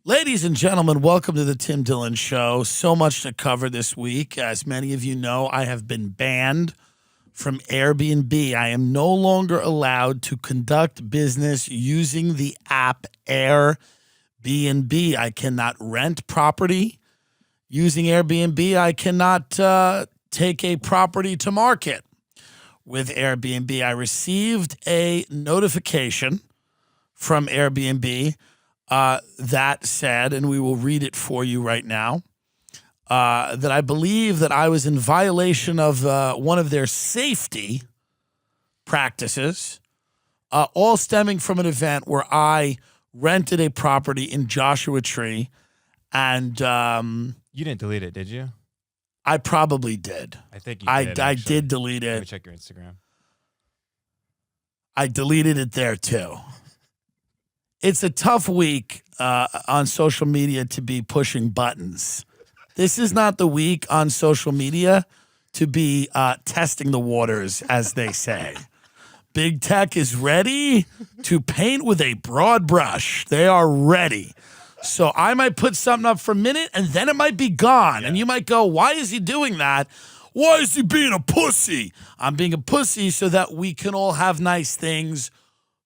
Ladies and gentlemen, welcome to the Tim Dillon Show. So much to cover this week. As many of you know, I have been banned from Airbnb. I am no longer allowed to conduct business using the app Airbnb. I cannot rent property using Airbnb. I cannot take a property to market with Airbnb. I received a notification from Airbnb that said, and we will read it for you right now, that I believe that I was in violation of one of their safety practices, all stemming from an event where I rented a property in Joshua Tree, and you didn't delete it, did you? I probably did. I think you did. I did delete Let it. me check your Instagram. I deleted it there too. It's a tough week on social media to be pushing buttons. This is not the week on social media to be testing the waters, as they say. Big tech is ready to paint with a broad brush. They are ready. So I might put something up for a minute and then it might be gone. Yeah. And you might go, why is he doing that? Why is he being a pussy? I'm being a pussy so that we can all have nice things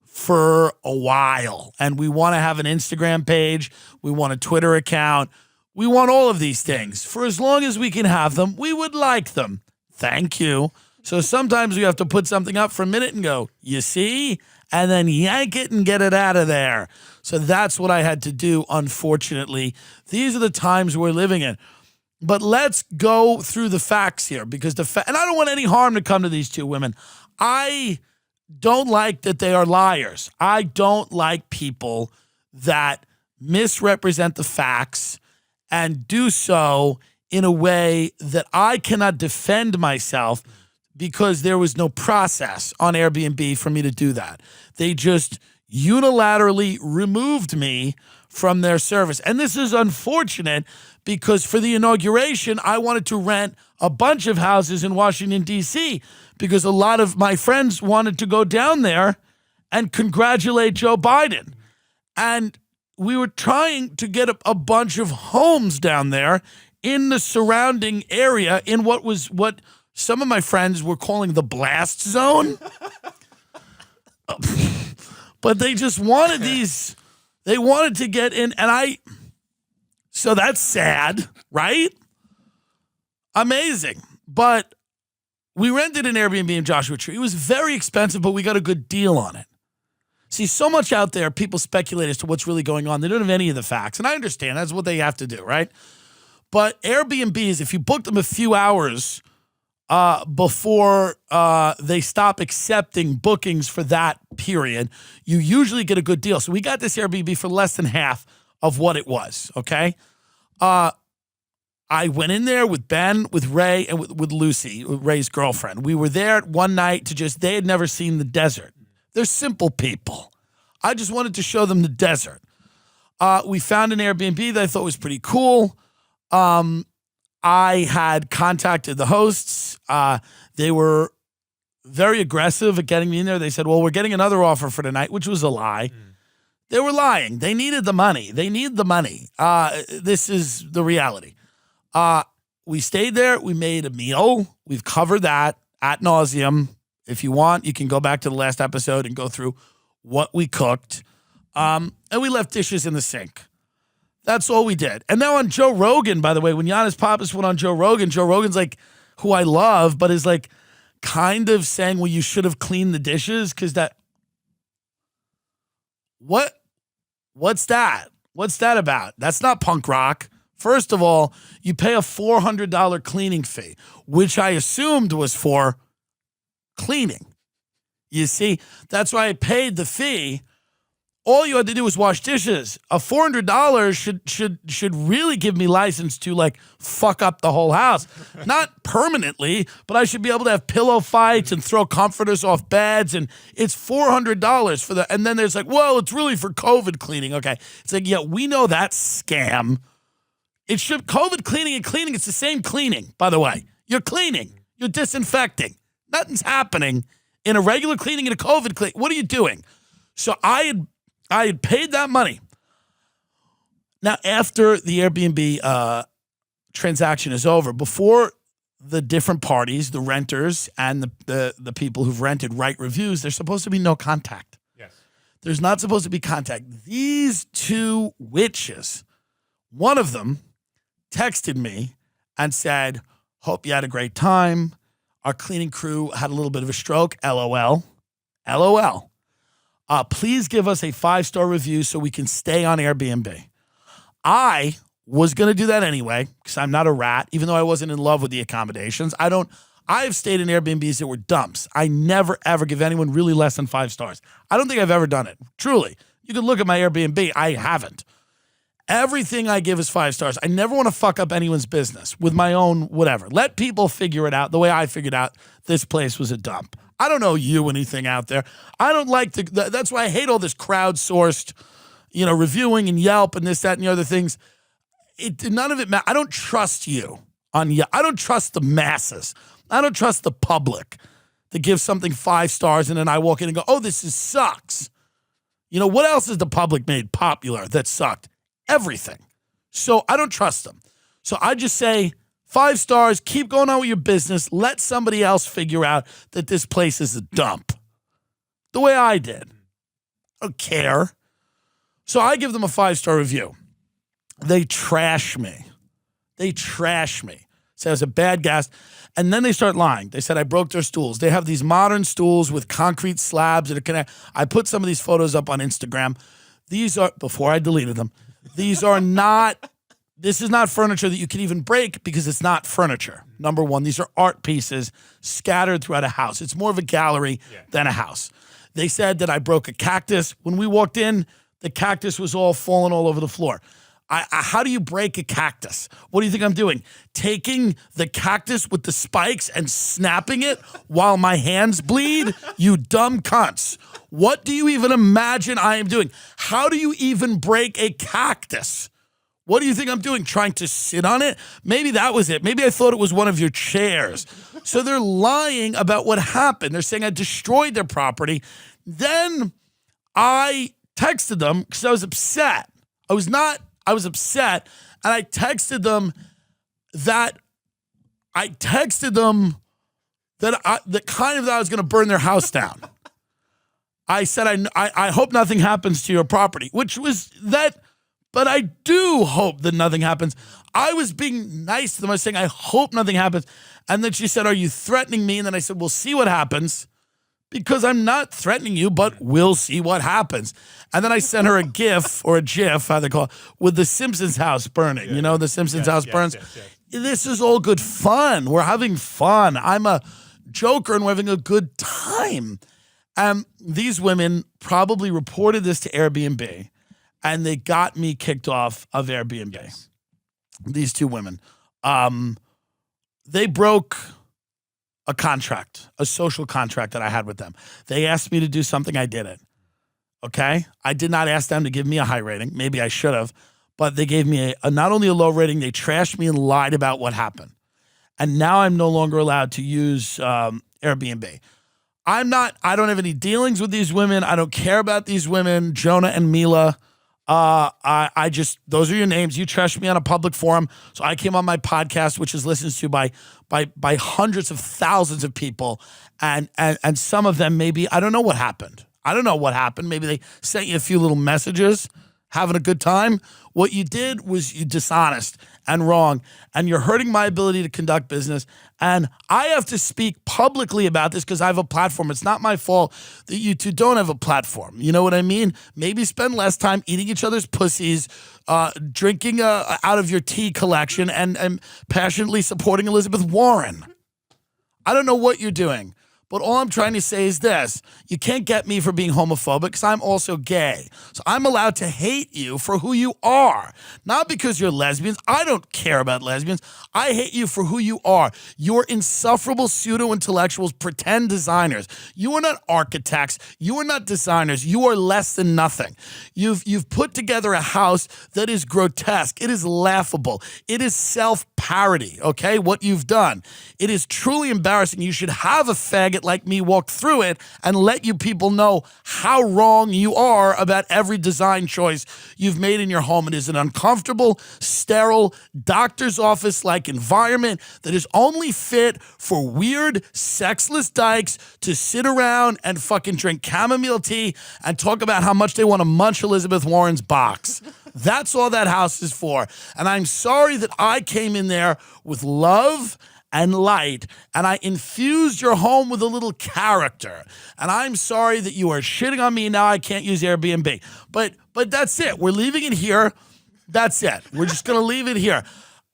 for a while. And we want to have an Instagram page. We want a Twitter account. We want all of these things. For as long as we can have them, we would like them. Thank you. So sometimes we have to put something up for a minute and go, you see? And then yank it and get it out of there. So that's what I had to do, unfortunately. These are the times we're living in. But let's go through the facts here, because and I don't want any harm to come to these two women. I don't like that they are liars. I don't like people that misrepresent the facts and do so in a way that I cannot defend myself, because there was no process on Airbnb for me to do that. They just unilaterally removed me from their service. And this is unfortunate, because for the inauguration, I wanted to rent a bunch of houses in Washington, D.C., because a lot of my friends wanted to go down there and congratulate Joe Biden. And we were trying to get a bunch of homes down there in the surrounding area in what some of my friends were calling the blast zone. But they just wanted they wanted to get in, so that's sad, right? Amazing. But we rented an Airbnb in Joshua Tree. It was very expensive, but we got a good deal on it. See, so much out there, people speculate as to what's really going on. They don't have any of the facts, and I understand. That's what they have to do, right? But Airbnbs, if you book them a few hours before they stop accepting bookings for that period, you usually get a good deal. So we got this Airbnb for less than half of what it was, okay? I went in there with Ben, with Ray, and with Lucy, Ray's girlfriend. We were there one night they had never seen the desert. They're simple people. I just wanted to show them the desert. We found an Airbnb that I thought was pretty cool. I had contacted the hosts. They were very aggressive at getting me in there. They said, well, we're getting another offer for tonight, which was a lie. They were lying. They needed the money. They need the money. This is the reality. We stayed there. We made a meal. We've covered that ad nauseum. If you want, you can go back to the last episode and go through what we cooked. And we left dishes in the sink. That's all we did. And now on Joe Rogan, by the way, when Giannis Papas went on Joe Rogan's like, who I love, but is like kind of saying, well, you should have cleaned the dishes, because what's that? What's that about? That's not punk rock. First of all, you pay a $400 cleaning fee, which I assumed was for cleaning. You see, that's why I paid the fee. All you had to do was wash dishes. A $400 should really give me license to like fuck up the whole house. Not permanently, but I should be able to have pillow fights and throw comforters off beds. And it's $400 for the. And then there's like, well, it's really for COVID cleaning. Okay, it's like, yeah, we know that's scam. It should COVID cleaning and cleaning. It's the same cleaning, by the way. You're cleaning. You're disinfecting. Nothing's happening in a regular cleaning and a COVID cleaning. What are you doing? So I had paid that money. Now, after the Airbnb transaction is over, before the different parties, the renters and the people who've rented write reviews, there's supposed to be no contact. Yes. There's not supposed to be contact. These two witches, one of them texted me and said, hope you had a great time. Our cleaning crew had a little bit of a stroke. LOL. LOL. Please give us a 5-star review so we can stay on Airbnb. I was going to do that anyway because I'm not a rat, even though I wasn't in love with the accommodations. I've stayed in Airbnbs that were dumps. I never, ever give anyone really less than 5 stars. I don't think I've ever done it. Truly. You can look at my Airbnb. I haven't. Everything I give is 5 stars. I never want to fuck up anyone's business with my own whatever. Let people figure it out the way I figured out this place was a dump. I don't know you anything out there. I don't like that's why I hate all this crowdsourced, reviewing and Yelp and this, that, and the other things. None of it matters. I don't trust you on Yelp. I don't trust the masses. I don't trust the public to give something 5 stars and then I walk in and go, oh, this sucks. What else has the public made popular that sucked? Everything. So I don't trust them. So I just say 5 stars, keep going on with your business. Let somebody else figure out that this place is a dump. The way I did. I don't care. So I give them a 5-star review. They trash me. Say I was a bad guest. And then they start lying. They said I broke their stools. They have these modern stools with concrete slabs that connect. I put some of these photos up on Instagram. These are, before I deleted them, this is not furniture that you can even break because it's not furniture. Number one, these are art pieces scattered throughout a house. It's more of a gallery than a house. They said that I broke a cactus. When we walked in, the cactus was all falling all over the floor. How do you break a cactus? What do you think I'm doing? Taking the cactus with the spikes and snapping it while my hands bleed? You dumb cunts. What do you even imagine I am doing? How do you even break a cactus? What do you think I'm doing? Trying to sit on it? Maybe that was it. Maybe I thought it was one of your chairs. So they're lying about what happened. They're saying I destroyed their property. Then I texted them because I was upset. I was upset, and I texted them that I was going to burn their house down. I said, I hope nothing happens to your property, which was that, but I do hope that nothing happens. I was being nice to them. I was saying, I hope nothing happens. And then she said, are you threatening me? And then I said, we'll see what happens. Because I'm not threatening you, but we'll see what happens. And then I sent her a GIF or a GIF, how they call it, with the Simpsons house burning. The Simpsons house burns. Yes. This is all good fun. We're having fun. I'm a joker and we're having a good time. These women probably reported this to Airbnb and they got me kicked off of Airbnb. Yes. These 2 women. They broke a contract, a social contract that I had with them. They asked me to do something, I did it. Okay? I did not ask them to give me a high rating. Maybe I should have. But they gave me not only a low rating, they trashed me and lied about what happened. And now I'm no longer allowed to use Airbnb. I don't have any dealings with these women. I don't care about these women, Jonah and Mila. Those are your names. You trashed me on a public forum. So I came on my podcast, which is listened to by hundreds of thousands of people. And some of them maybe, I don't know what happened. Maybe they sent you a few little messages, having a good time. What you did was you dishonest and wrong, and you're hurting my ability to conduct business. And I have to speak publicly about this because I have a platform. It's not my fault that you two don't have a platform. You know what I mean? Maybe spend less time eating each other's pussies, drinking out of your tea collection, and passionately supporting Elizabeth Warren. I don't know what you're doing. But all I'm trying to say is this. You can't get me for being homophobic because I'm also gay. So I'm allowed to hate you for who you are. Not because you're lesbians. I don't care about lesbians. I hate you for who you are. You're insufferable pseudo-intellectuals, pretend designers. You are not architects. You are not designers. You are less than nothing. You've put together a house that is grotesque. It is laughable. It is self-parody, okay, what you've done. It is truly embarrassing. You should have a faggot faggot like me walk through it and let you people know how wrong you are about every design choice you've made in your home. It is an uncomfortable, sterile, doctor's office-like environment that is only fit for weird, sexless dykes to sit around and fucking drink chamomile tea and talk about how much they want to munch Elizabeth Warren's box. That's all that house is for. And I'm sorry that I came in there with love and light, and I infused your home with a little character. And I'm sorry that you are shitting on me. Now I can't use Airbnb. But that's it. We're leaving it here. That's it. We're just going to leave it here.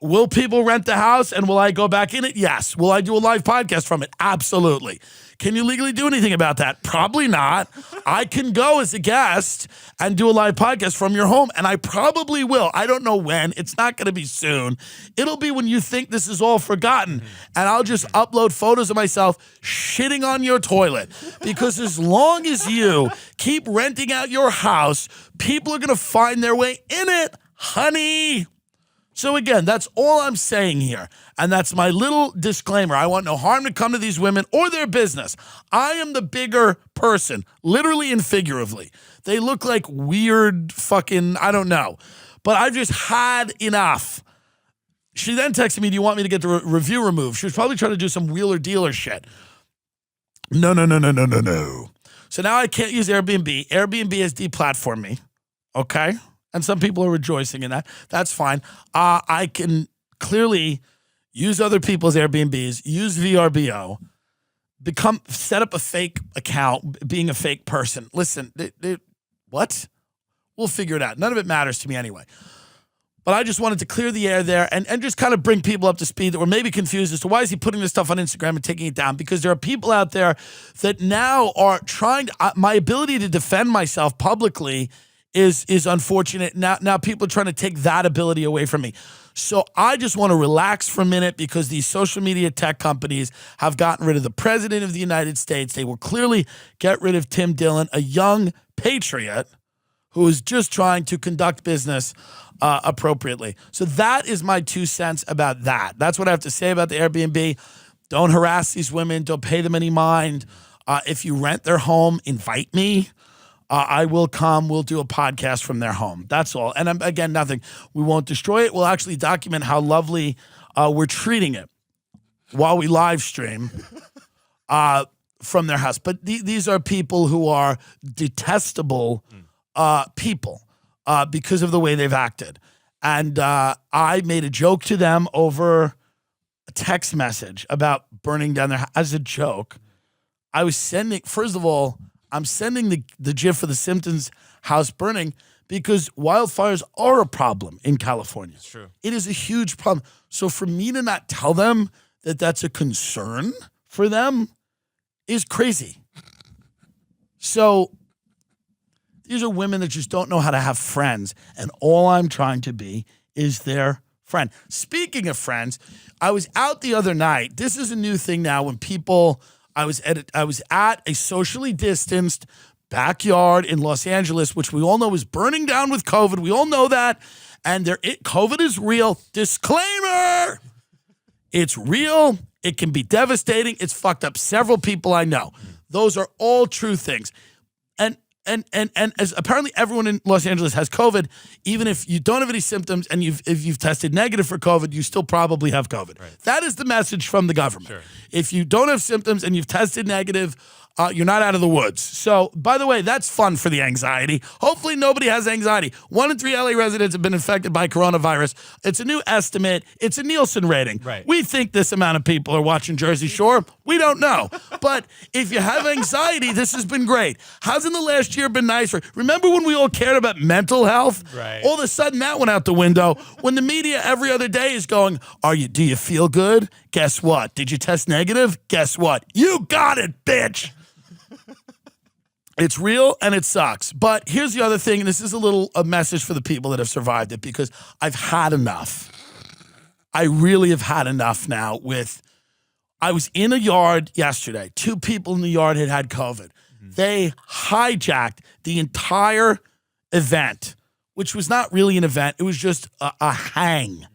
Will people rent the house and will I go back in it? Yes. Will I do a live podcast from it? Absolutely. Can you legally do anything about that? Probably not. I can go as a guest and do a live podcast from your home, and I probably will. I don't know when. It's not going to be soon. It'll be when you think this is all forgotten, and I'll just upload photos of myself shitting on your toilet, because as long as you keep renting out your house, people are going to find their way in it, honey. So again, that's all I'm saying here. And that's my little disclaimer. I want no harm to come to these women or their business. I am the bigger person, literally and figuratively. They look like weird fucking, I don't know. But I've just had enough. She then texted me, do you want me to get the review removed? She was probably trying to do some wheeler dealer shit. No. So now I can't use Airbnb. Airbnb has deplatformed me. Okay? And some people are rejoicing in that. That's fine. I can clearly use other people's Airbnbs, use VRBO, set up a fake account, being a fake person. Listen, what? We'll figure it out. None of it matters to me anyway. But I just wanted to clear the air there and just kind of bring people up to speed that were maybe confused as to why is he putting this stuff on Instagram and taking it down? Because there are people out there that now are trying to, my ability to defend myself publicly is unfortunate. Now people are trying to take that ability away from me. So I just want to relax for a minute because these social media tech companies have gotten rid of the president of the United States. They will clearly get rid of Tim Dillon, a young patriot who is just trying to conduct business appropriately. So that is my 2 cents about that. That's what I have to say about the Airbnb. Don't harass these women. Don't pay them any mind. If you rent their home, invite me. I will come. We'll do a podcast from their home. That's all. And again, nothing. We won't destroy it. We'll actually document how lovely we're treating it while we live stream from their house. But these are people who are detestable people because of the way they've acted. And I made a joke to them over a text message about burning down their house as a joke. I was sending, first of all, I'm sending the GIF of the Simpsons house burning because wildfires are a problem in California. It's true. It is a huge problem. So for me to not tell them that that's a concern for them is crazy. So these are women that just don't know how to have friends. And all I'm trying to be is their friend. Speaking of friends, I was out the other night. This is a new thing now when people... I was at a socially distanced backyard in Los Angeles, which we all know is burning down with COVID. We all know that. And COVID is real. Disclaimer. It's real. It can be devastating. It's fucked up several people I know. Those are all true things. And as apparently everyone in Los Angeles has COVID, even if you don't have any symptoms and if you've tested negative for COVID, you still probably have COVID. Right. That is the message from the government. Sure. If you don't have symptoms and you've tested negative, you're not out of the woods. So, by the way, that's fun for the anxiety. Hopefully nobody has anxiety. 1 in 3 LA residents have been infected by coronavirus. It's a new estimate. It's a Nielsen rating. Right. We think this amount of people are watching Jersey Shore. We don't know. But if you have anxiety, this has been great. Hasn't the last year been nice? Remember when we all cared about mental health? Right. All of a sudden that went out the window. When the media every other day is going, do you feel good? Guess what? Did you test negative? Guess what? You got it, bitch. It's real and it sucks. But here's the other thing, and this is a message for the people that have survived it, because I've had enough. I really have had enough now I was in a yard yesterday. 2 people in the yard had COVID. Mm-hmm. They hijacked the entire event, which was not really an event. It was just a hang.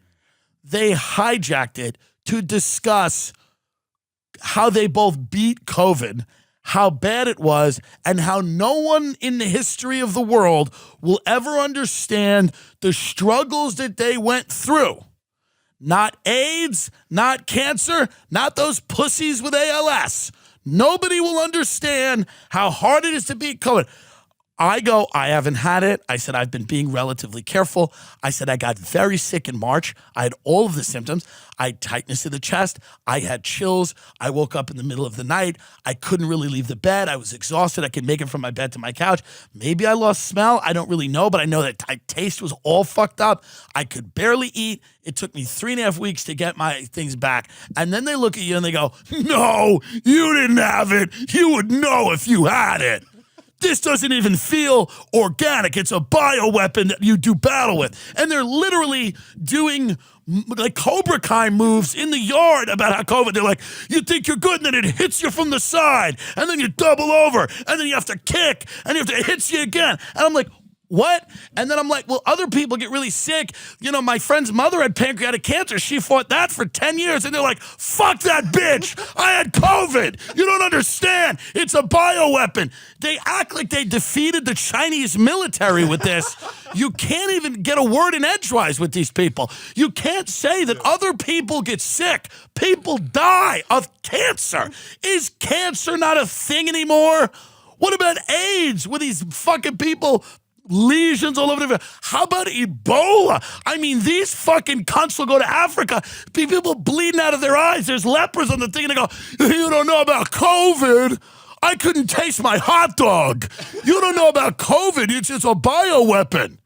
They hijacked it to discuss how they both beat COVID, how bad it was, and how no one in the history of the world will ever understand the struggles that they went through. Not AIDS, not cancer, not those pussies with ALS. Nobody will understand how hard it is to beat COVID. I haven't had it. I said, I've been being relatively careful. I said, I got very sick in March. I had all of the symptoms. I had tightness in the chest. I had chills. I woke up in the middle of the night. I couldn't really leave the bed. I was exhausted. I could make it from my bed to my couch. Maybe I lost smell. I don't really know, but I know that taste was all fucked up. I could barely eat. It took me 3.5 weeks to get my things back. And then they look at you and they go, no, you didn't have it. You would know if you had it. This doesn't even feel organic. It's a bioweapon that you do battle with. And they're literally doing like Cobra Kai moves in the yard about how COVID, they're like, you think you're good, and then it hits you from the side, and then you double over, and then you have to kick, and it hits you again. And I'm like, what? And then I'm like, well, other people get really sick. You know, my friend's mother had pancreatic cancer. She fought that for 10 years. And they're like, fuck that bitch. I had COVID. You don't understand. It's a bioweapon. They act like they defeated the Chinese military with this. You can't even get a word in edgewise with these people. You can't say that other people get sick. People die of cancer. Is cancer not a thing anymore? What about AIDS with these fucking people? Lesions all over the. How about Ebola? I mean, these fucking cunts will go to Africa. People bleeding out of their eyes. There's lepers on the thing, and they go, you don't know about COVID. I couldn't taste my hot dog. You don't know about COVID. It's just a bioweapon.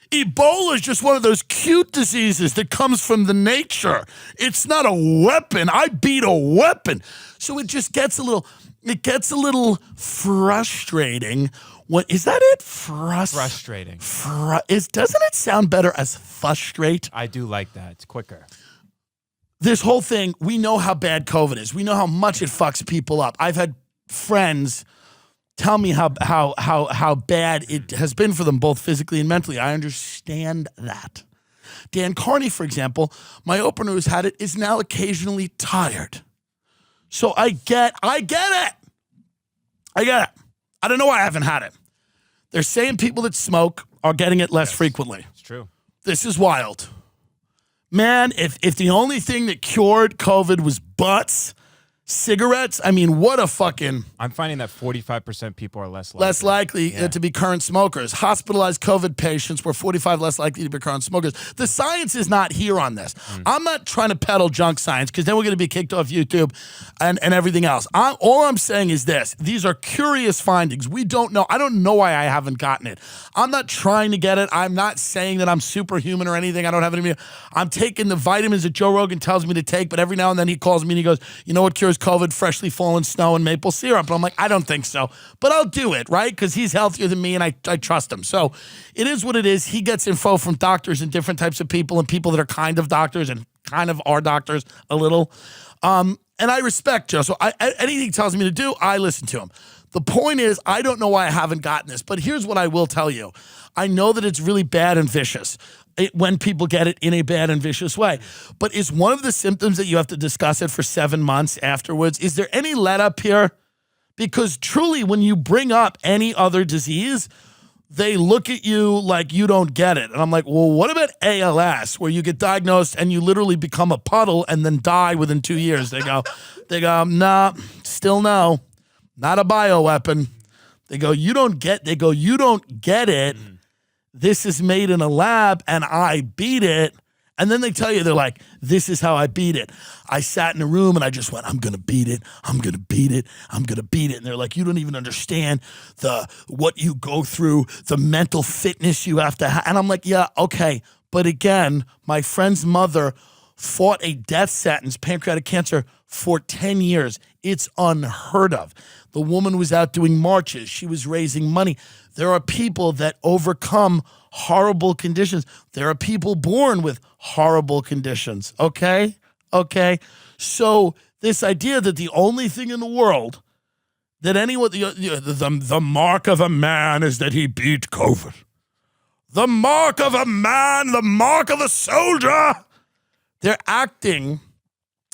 Ebola is just one of those cute diseases that comes from the nature. It's not a weapon. I beat a weapon. So it just gets a little frustrating. What is that? Frustrating. Doesn't it sound better as frustrate? I do like that. It's quicker. This whole thing, we know how bad COVID is. We know how much it fucks people up. I've had friends tell me how bad it has been for them, both physically and mentally. I understand that. Dan Carney, for example, my opener who's had it, is now occasionally tired. So I get it. I don't know why I haven't had it. They're saying people that smoke are getting it less frequently. It's true. This is wild. Man, if the only thing that cured COVID was butts, cigarettes, I mean, what a fucking... I'm finding that 45% people are less likely. Less likely to be current smokers. Hospitalized COVID patients were 45 less likely to be current smokers. The science is not here on this. I'm not trying to peddle junk science because then we're going to be kicked off YouTube and everything else. All I'm saying is this. These are curious findings. We don't know. I don't know why I haven't gotten it. I'm not trying to get it. I'm not saying that I'm superhuman or anything. I don't have any... I'm taking the vitamins that Joe Rogan tells me to take, but every now and then he calls me and he goes, you know what cures COVID? Freshly fallen snow and maple syrup. And I'm like, I don't think so, but I'll do it, right? Because he's healthier than me and I trust him. So it is what it is. He gets info from doctors and different types of people and people that are kind of doctors and kind of are doctors a little. And I respect Joe. So anything he tells me to do, I listen to him. The point is, I don't know why I haven't gotten this, but here's what I will tell you. I know that it's really bad and vicious. When people get it in a bad and vicious way. But is one of the symptoms that you have to discuss it for 7 months afterwards? Is there any let up here? Because truly, when you bring up any other disease, they look at you like you don't get it. And I'm like, well, what about ALS, where you get diagnosed and you literally become a puddle and then die within 2 years? They go, nah, still no, not a bioweapon. They go, you don't get it. This is made in a lab and I beat it. And then they tell you, they're like, this is how I beat it. I sat in a room and I just went, I'm going to beat it. I'm going to beat it. I'm going to beat it. And they're like, you don't even understand what you go through, the mental fitness you have to have. And I'm like, yeah, okay. But again, my friend's mother fought a death sentence, pancreatic cancer, for 10 years. It's unheard of. The woman was out doing marches. She was raising money. There are people that overcome horrible conditions. There are people born with horrible conditions. Okay? So this idea that the only thing in the world that anyone, the mark of a man is that he beat COVID. The mark of a man, the mark of a soldier. They're acting,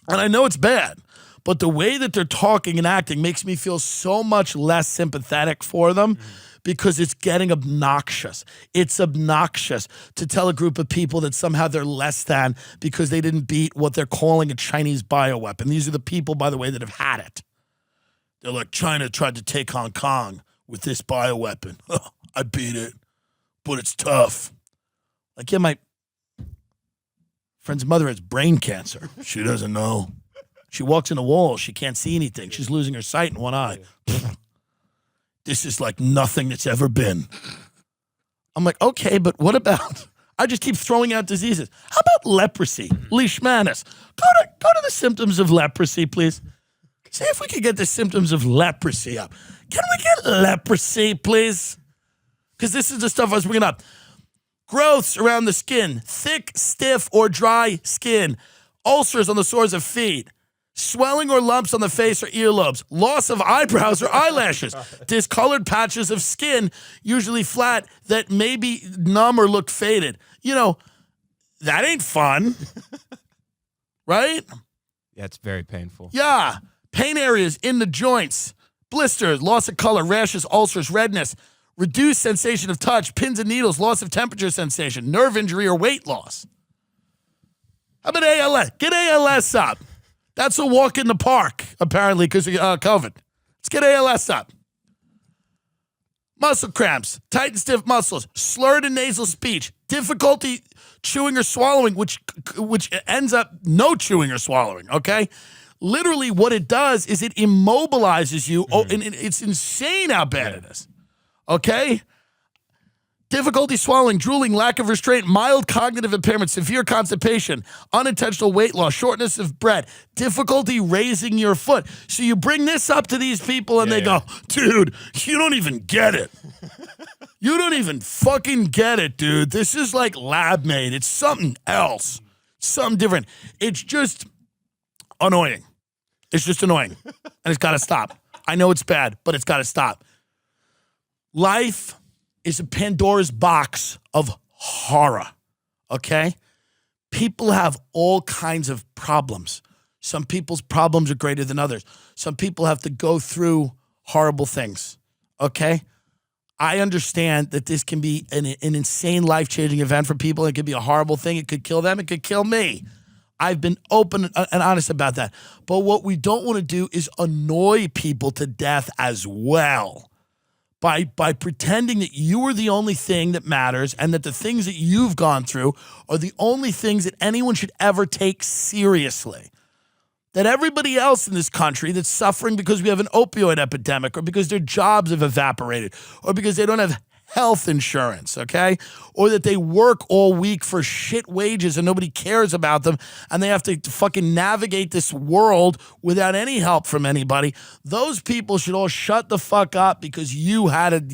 and I know it's bad, But the way that they're talking and acting makes me feel so much less sympathetic for them because it's getting obnoxious. It's obnoxious to tell a group of people that somehow they're less than because they didn't beat what they're calling a Chinese bioweapon. These are the people, by the way, that have had it. They're like, China tried to take Hong Kong with this bioweapon. I beat it, but it's tough. Like, yeah, my friend's mother has brain cancer. She doesn't know. She walks in a wall. She can't see anything. She's losing her sight in one eye. This is like nothing that's ever been. I'm like, okay, but what about, I just keep throwing out diseases. How about leprosy? Leishmaniasis. Go to the symptoms of leprosy, please. See if we can get the symptoms of leprosy up. Can we get leprosy, please? Because this is the stuff I was bringing up. Growths around the skin, thick, stiff, or dry skin, ulcers on the sores of feet, swelling or lumps on the face or earlobes, loss of eyebrows or eyelashes, discolored patches of skin, usually flat, that may be numb or look faded. You know, that ain't fun, right? Yeah, it's very painful. Yeah. Pain areas in the joints, blisters, loss of color, rashes, ulcers, redness, reduced sensation of touch, pins and needles, loss of temperature sensation, nerve injury, or weight loss. How about ALS? Get ALS up. That's a walk in the park, apparently, because of COVID. Let's get ALS up. Muscle cramps, tight and stiff muscles, slurred and nasal speech, difficulty chewing or swallowing, which ends up no chewing or swallowing, okay? Literally what it does is it immobilizes you. Oh, and it's insane how bad it is, okay? Difficulty swallowing, drooling, lack of restraint, mild cognitive impairment, severe constipation, unintentional weight loss, shortness of breath, difficulty raising your foot. So you bring this up to these people and they go, dude, you don't even get it. You don't even fucking get it, dude. This is like lab made. It's something else, something different. It's just annoying. It's just annoying. And it's got to stop. I know it's bad, but it's got to stop. Life is a Pandora's box of horror, okay? People have all kinds of problems. Some people's problems are greater than others. Some people have to go through horrible things, okay? I understand that this can be an insane life-changing event for people. It could be a horrible thing. It could kill them. It could kill me. I've been open and honest about that. But what we don't want to do is annoy people to death as well. By pretending that you are the only thing that matters and that the things that you've gone through are the only things that anyone should ever take seriously. That everybody else in this country that's suffering because we have an opioid epidemic or because their jobs have evaporated or because they don't have health insurance, okay? Or that they work all week for shit wages and nobody cares about them and they have to fucking navigate this world without any help from anybody. Those people should all shut the fuck up because you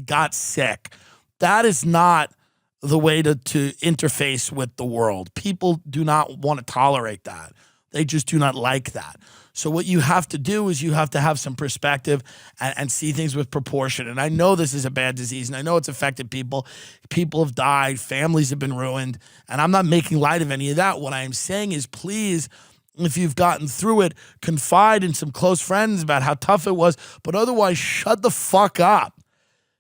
got sick. That is not the way to interface with the world. People do not want to tolerate that. They just do not like that. So what you have to do is you have to have some perspective and see things with proportion. And I know this is a bad disease, and I know it's affected people. People have died. Families have been ruined. And I'm not making light of any of that. What I am saying is, please, if you've gotten through it, confide in some close friends about how tough it was. But otherwise, shut the fuck up.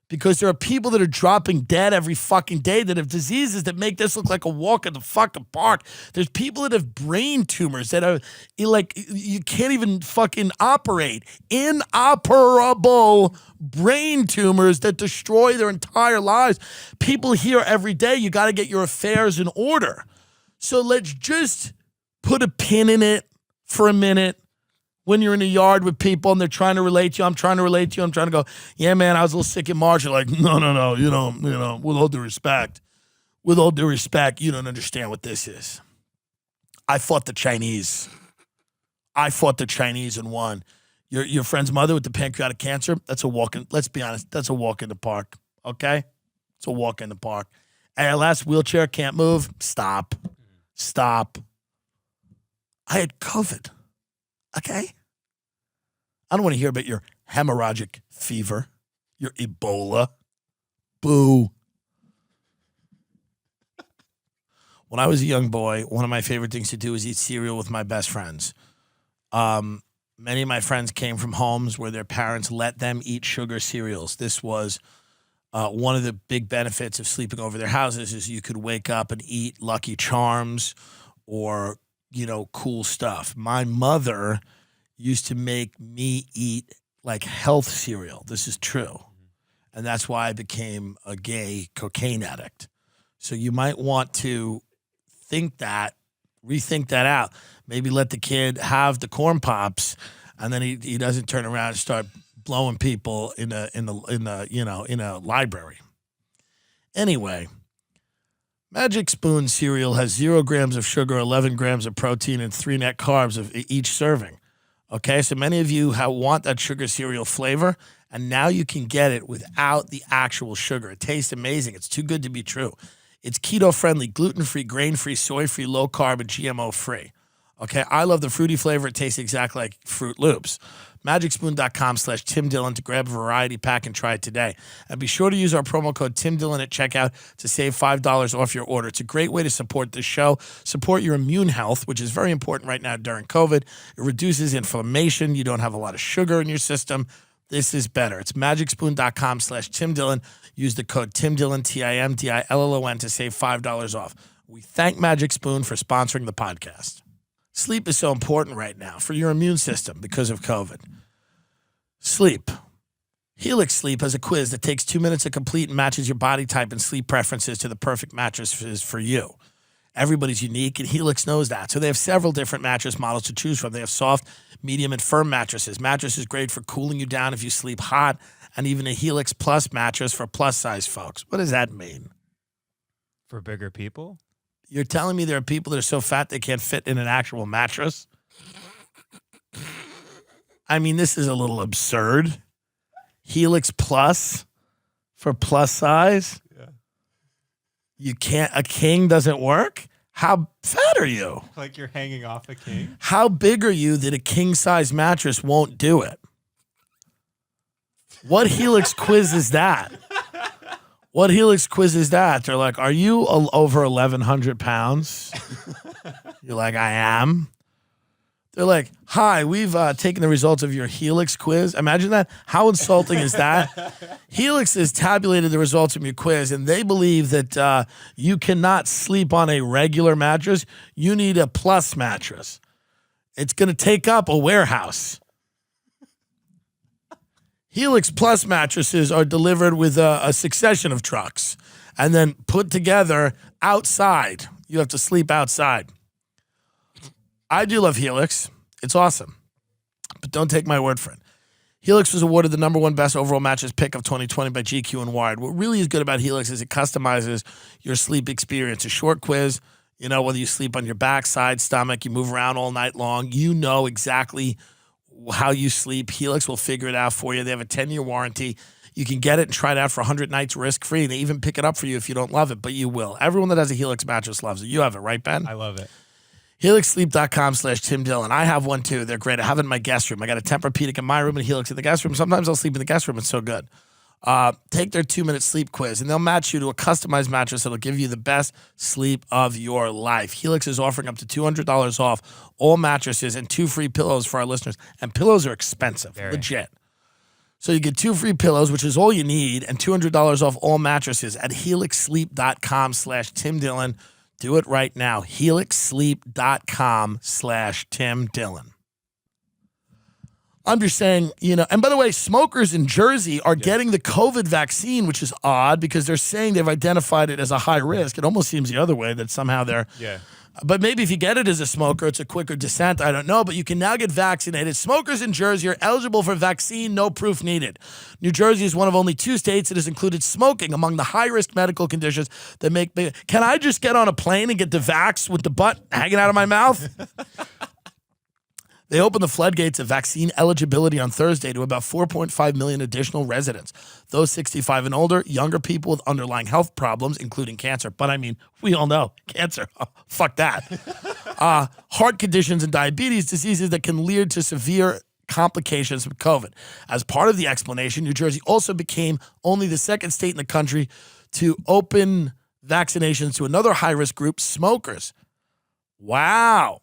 Because there are people that are dropping dead every fucking day that have diseases that make this look like a walk in the fucking park. There's people that have brain tumors that are like, you can't even fucking operate. Inoperable brain tumors that destroy their entire lives. People hear every day, you got to get your affairs in order. So let's just put a pin in it for a minute. When you're in a yard with people and they're trying to relate to you, I'm trying to relate to you. I'm trying to go, yeah, man, I was a little sick in March. You're like, no, you know, with all due respect, you don't understand what this is. I fought the Chinese and won. Your friend's mother with the pancreatic cancer, that's a walk in, let's be honest, that's a walk in the park, okay? It's a walk in the park. ALS, wheelchair, can't move, stop. I had COVID. Okay? I don't want to hear about your hemorrhagic fever, your Ebola. Boo. When I was a young boy, one of my favorite things to do was eat cereal with my best friends. Many of my friends came from homes where their parents let them eat sugar cereals. This was one of the big benefits of sleeping over their houses is you could wake up and eat Lucky Charms or, cool stuff. My mother used to make me eat like health cereal. This is true. And that's why I became a gay cocaine addict. So you might want to rethink that out. Maybe let the kid have the corn pops, and then he doesn't turn around and start blowing people in a library. Anyway, Magic Spoon cereal has 0 grams of sugar, 11 grams of protein, and 3 net carbs of each serving. Okay, so many of you want that sugar cereal flavor, and now you can get it without the actual sugar. It tastes amazing. It's too good to be true. It's keto-friendly, gluten-free, grain-free, soy-free, low-carb, and GMO-free. Okay, I love the fruity flavor. It tastes exactly like Fruit Loops. MagicSpoon.com/Tim Dillon to grab a variety pack and try it today. And be sure to use our promo code Tim Dillon at checkout to save $5 off your order. It's a great way to support this show, support your immune health, which is very important right now during COVID. It reduces inflammation. You don't have a lot of sugar in your system. This is better. It's MagicSpoon.com/Tim Dillon. Use the code Tim Dillon, TIMDILLON, to save $5 off. We thank Magic Spoon for sponsoring the podcast. Sleep is so important right now for your immune system because of COVID. Sleep. Helix Sleep has a quiz that takes 2 minutes to complete and matches your body type and sleep preferences to the perfect mattress for you. Everybody's unique, and Helix knows that. So they have several different mattress models to choose from. They have soft, medium, and firm mattresses. Mattresses great for cooling you down if you sleep hot, and even a Helix Plus mattress for plus-size folks. What does that mean? For bigger people? You're telling me there are people that are so fat they can't fit in an actual mattress? I mean, this is a little absurd. Helix Plus for plus size? Yeah. You can't, a king doesn't work? How fat are you? Like you're hanging off a king? How big are you that a king-size mattress won't do it? What Helix quiz is that? What Helix quiz is that? They're like, are you over 1,100 pounds? You're like, I am. They're like, hi, we've taken the results of your Helix quiz. Imagine that. How insulting is that? Helix has tabulated the results from your quiz, and they believe that you cannot sleep on a regular mattress. You need a plus mattress. It's going to take up a warehouse. Helix Plus mattresses are delivered with a succession of trucks and then put together outside. You have to sleep outside. I do love Helix. It's awesome. But don't take my word for it. Helix was awarded the #1 best overall mattress pick of 2020 by GQ and Wired. What really is good about Helix is it customizes your sleep experience. A short quiz, whether you sleep on your back, side, stomach, you move around all night long, you know exactly how you sleep. Helix will figure it out for you. They have a 10-year warranty. You can get it and try it out for 100 nights risk-free. They even pick it up for you if you don't love it, but you will. Everyone that has a Helix mattress loves it. You have it, right, Ben? I love it. HelixSleep.com/Tim Dillon. I have one too. They're great. I have it in my guest room. I got a Tempur-Pedic in my room and Helix in the guest room. Sometimes I'll sleep in the guest room. It's so good. Take their 2-minute sleep quiz, and they'll match you to a customized mattress that'll give you the best sleep of your life. Helix is offering up to $200 off all mattresses and 2 free pillows for our listeners. And pillows are expensive, legit. So you get 2 free pillows, which is all you need, and $200 off all mattresses at HelixSleep.com/Tim Dillon. Do it right now. HelixSleep.com/Tim Dillon. I'm just saying, and by the way, smokers in Jersey are getting the COVID vaccine, which is odd because they're saying they've identified it as a high risk. It almost seems the other way, that somehow they're. Yeah. But maybe if you get it as a smoker, it's a quicker descent. I don't know. But you can now get vaccinated. Smokers in Jersey are eligible for vaccine, no proof needed. New Jersey is one of only 2 states that has included smoking among the high-risk medical conditions that make. Can I just get on a plane and get the vax with the butt hanging out of my mouth? They opened the floodgates of vaccine eligibility on Thursday to about 4.5 million additional residents. Those 65 and older, younger people with underlying health problems, including cancer. But I mean, we all know cancer. Oh, fuck that. Heart conditions and diabetes, diseases that can lead to severe complications from COVID. As part of the explanation, New Jersey also became only the 2nd state in the country to open vaccinations to another high-risk group, smokers. Wow.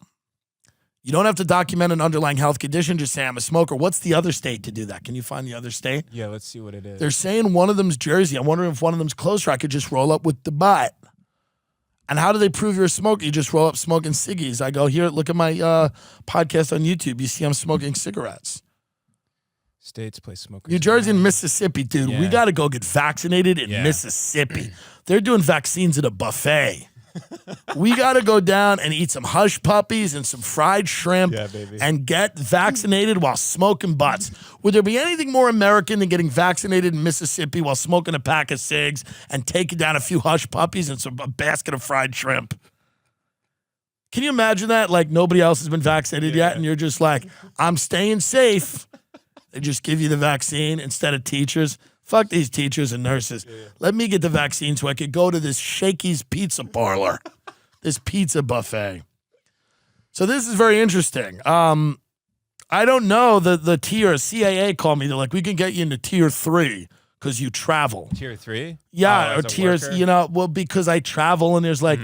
You don't have to document an underlying health condition. Just say I'm a smoker. What's the other state to do that? Can you find the other state? Yeah, let's see what it is. They're saying one of them's Jersey. I'm wondering if one of them's closer. I could just roll up with the butt. And how do they prove you're a smoker? You just roll up smoking ciggies. I go, here, look at my podcast on YouTube. You see I'm smoking cigarettes. States play smokers. New Jersey and Mississippi, dude. Yeah. We got to go get vaccinated in Mississippi. They're doing vaccines at a buffet. We got to go down and eat some hush puppies and some fried shrimp and get vaccinated while smoking butts. Would there be anything more American than getting vaccinated in Mississippi while smoking a pack of cigs and taking down a few hush puppies and a basket of fried shrimp? Can you imagine that? Like nobody else has been vaccinated yet and you're just like, I'm staying safe. They just give you the vaccine instead of teachers. Fuck these teachers and nurses. Let me get the vaccine so I could go to this Shakey's Pizza Parlor, this pizza buffet. So this is very interesting. I don't know the tier. CAA called me. They're like, we can get you into tier 3 because you travel. Tier 3? Yeah, or tiers. You know, well, because I travel and there's like,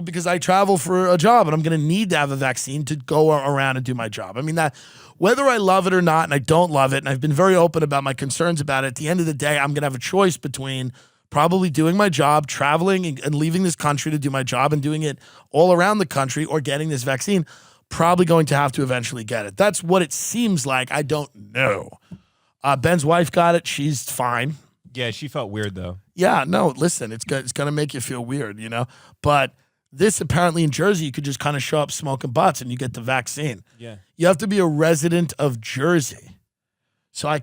because I travel for a job and I'm going to need to have a vaccine to go around and do my job. I mean, that whether I love it or not, and I don't love it, and I've been very open about my concerns about it, at the end of the day, I'm going to have a choice between probably doing my job, traveling and leaving this country to do my job and doing it all around the country or getting this vaccine. Probably going to have to eventually get it. That's what it seems like. I don't know. Ben's wife got it. She's fine. Yeah, she felt weird, though. Yeah, no, listen, it's going to make you feel weird, you know? But this apparently in Jersey, you could just kind of show up smoking butts and you get the vaccine. Yeah. You have to be a resident of Jersey. So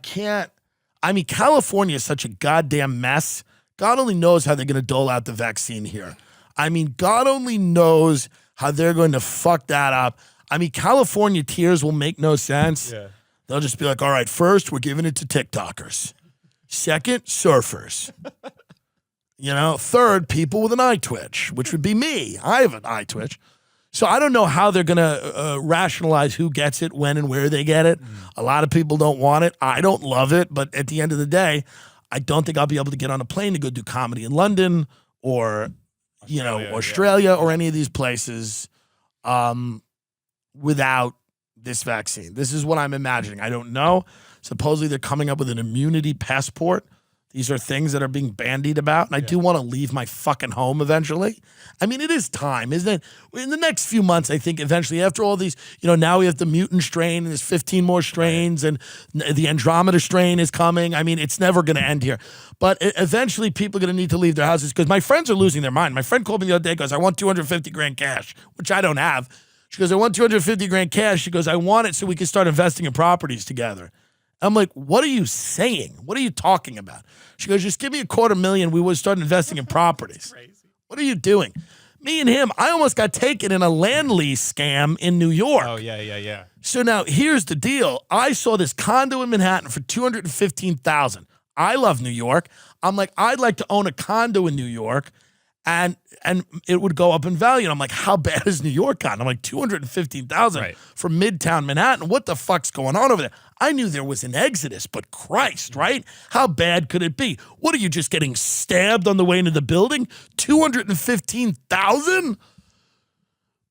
California is such a goddamn mess. God only knows how they're going to dole out the vaccine here. I mean, God only knows how they're going to fuck that up. I mean, California tiers will make no sense. Yeah. They'll just be like, all right, first, we're giving it to TikTokers. Second, surfers. Third, people with an eye twitch, which would be me. I have an eye twitch. So I don't know how they're going to rationalize who gets it, when and where they get it. A lot of people don't want it. I don't love it. But at the end of the day, I don't think I'll be able to get on a plane to go do comedy in London or, Australia or any of these places without this vaccine. This is what I'm imagining. I don't know. Supposedly they're coming up with an immunity passport. These are things that are being bandied about. And I do want to leave my fucking home eventually. I mean, it is time, isn't it? In the next few months, I think eventually after all these, now we have the mutant strain and there's 15 more strains and the Andromeda strain is coming. I mean, it's never going to end here. But eventually people are going to need to leave their houses because my friends are losing their mind. My friend called me the other day, goes, I want 250 grand cash, which I don't have. She goes, I want 250 grand cash. She goes, I want it so we can start investing in properties together. I'm like, what are you saying? What are you talking about? She goes, just give me $250,000. We would start investing in properties. Crazy. What are you doing? Me and him, I almost got taken in a land lease scam in New York. Oh, yeah. So now here's the deal. I saw this condo in Manhattan for $215,000. I love New York. I'm like, I'd like to own a condo in New York. And it would go up in value. And I'm like, how bad is New York gotten? I'm like, $215,000 for Midtown Manhattan. What the fuck's going on over there? I knew there was an exodus, but Christ, right? How bad could it be? What are you, just getting stabbed on the way into the building? $215,000?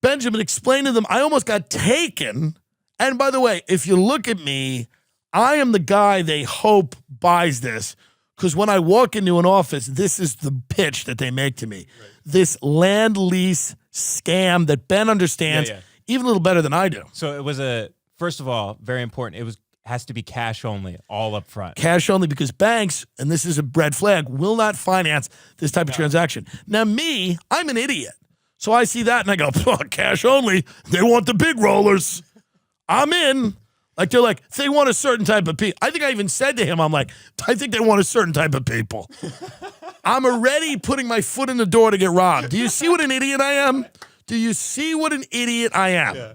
Benjamin explained to them, I almost got taken. And by the way, if you look at me, I am the guy they hope buys this. Because when I walk into an office, this is the pitch that they make to me. Right. This land lease scam that Ben understands even a little better than I do. So it was first of all, very important. Has to be cash only, all up front. Cash only because banks, and this is a red flag, will not finance this type of transaction. Now me, I'm an idiot. So I see that and I go, cash only. They want the big rollers. I'm in. Like, they're like, they want a certain type of people. I think I even said to him, I'm like, I think they want a certain type of people. I'm already putting my foot in the door to get robbed. Do you see what an idiot I am? Do you see what an idiot I am? Yeah.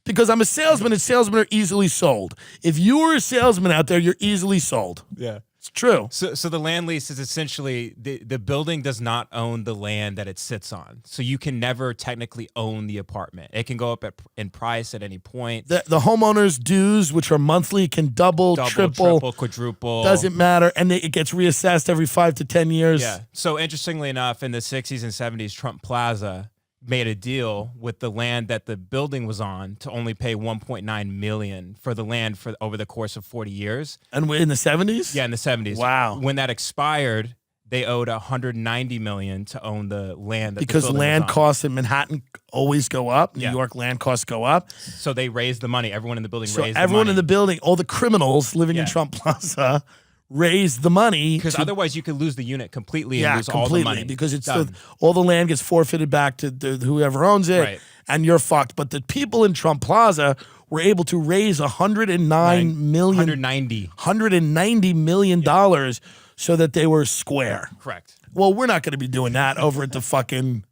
Because I'm a salesman and salesmen are easily sold. If you are a salesman out there, you're easily sold. Yeah. It's true. So the land lease is essentially the building does not own the land that it sits on. So you can never technically own the apartment. It can go up in price at any point. The homeowner's dues, which are monthly, can double, triple, quadruple. Doesn't matter. And it gets reassessed every 5 to 10 years. Yeah. So interestingly enough, in the 60s and 70s, Trump Plaza made a deal with the land that the building was on to only pay 1.9 million for the land for over the course of 40 years. And we're in the 70s? Yeah, in the 70s. Wow. When that expired, they owed 190 million to own the land that because the building land was on. costs in Manhattan always go up. New Yeah. York land costs go up. So they raised the money. Everyone in the building So raised everyone the money. in the building, all the criminals living in Yeah. Trump Plaza, raised the money. Because to- otherwise you could lose the unit completely and yeah, lose all completely, the money. because it's Done. all the land gets forfeited back to whoever owns it, Right. and you're fucked. But the people in Trump Plaza were able to raise $190 million dollars so that they were square. Correct. Well, we're not going to be doing that over at the fucking,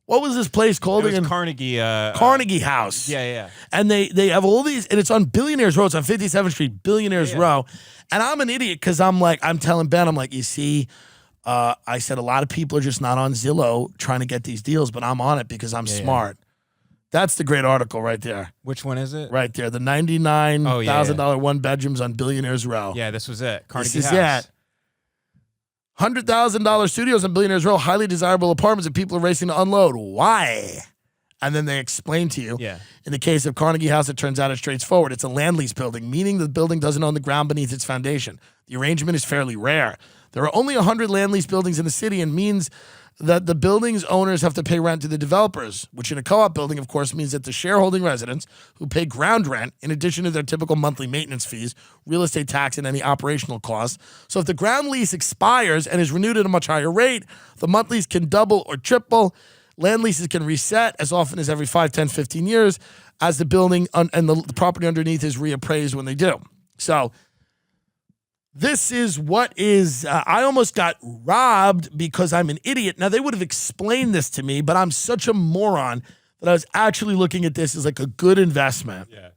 what was this place called It was again? Carnegie. Carnegie House. Yeah. And they have all these, and it's on Billionaires Row. It's on 57th Street, Billionaires Yeah. Row. And I'm an idiot because I'm telling Ben, I'm like, you see, I said a lot of people are just not on Zillow trying to get these deals, but I'm on it because I'm smart. That's the great article right there. Which one is it? Right there. The $99,000 one bedrooms on Billionaires Row. Yeah, this was it. Carnegie This is House. it. $100,000 studios on Billionaires Row, highly desirable apartments that people are racing to unload. Why? And then they explain to you. Yeah. In the case of Carnegie House, it turns out it's straightforward. It's a land lease building, meaning the building doesn't own the ground beneath its foundation. The arrangement is fairly rare. There are only 100 land lease buildings in the city and means that the building's owners have to pay rent to the developers, which in a co-op building, of course, means that the shareholding residents who pay ground rent, in addition to their typical monthly maintenance fees, real estate tax, and any operational costs. So if the ground lease expires and is renewed at a much higher rate, the monthlies can double or triple. Land leases can reset as often as every 5, 10, 15 years as the building and the property underneath is reappraised when they do. So this is what is, I almost got robbed because I'm an idiot. Now, they would have explained this to me, but I'm such a moron that I was actually looking at this as like a good investment. Yeah.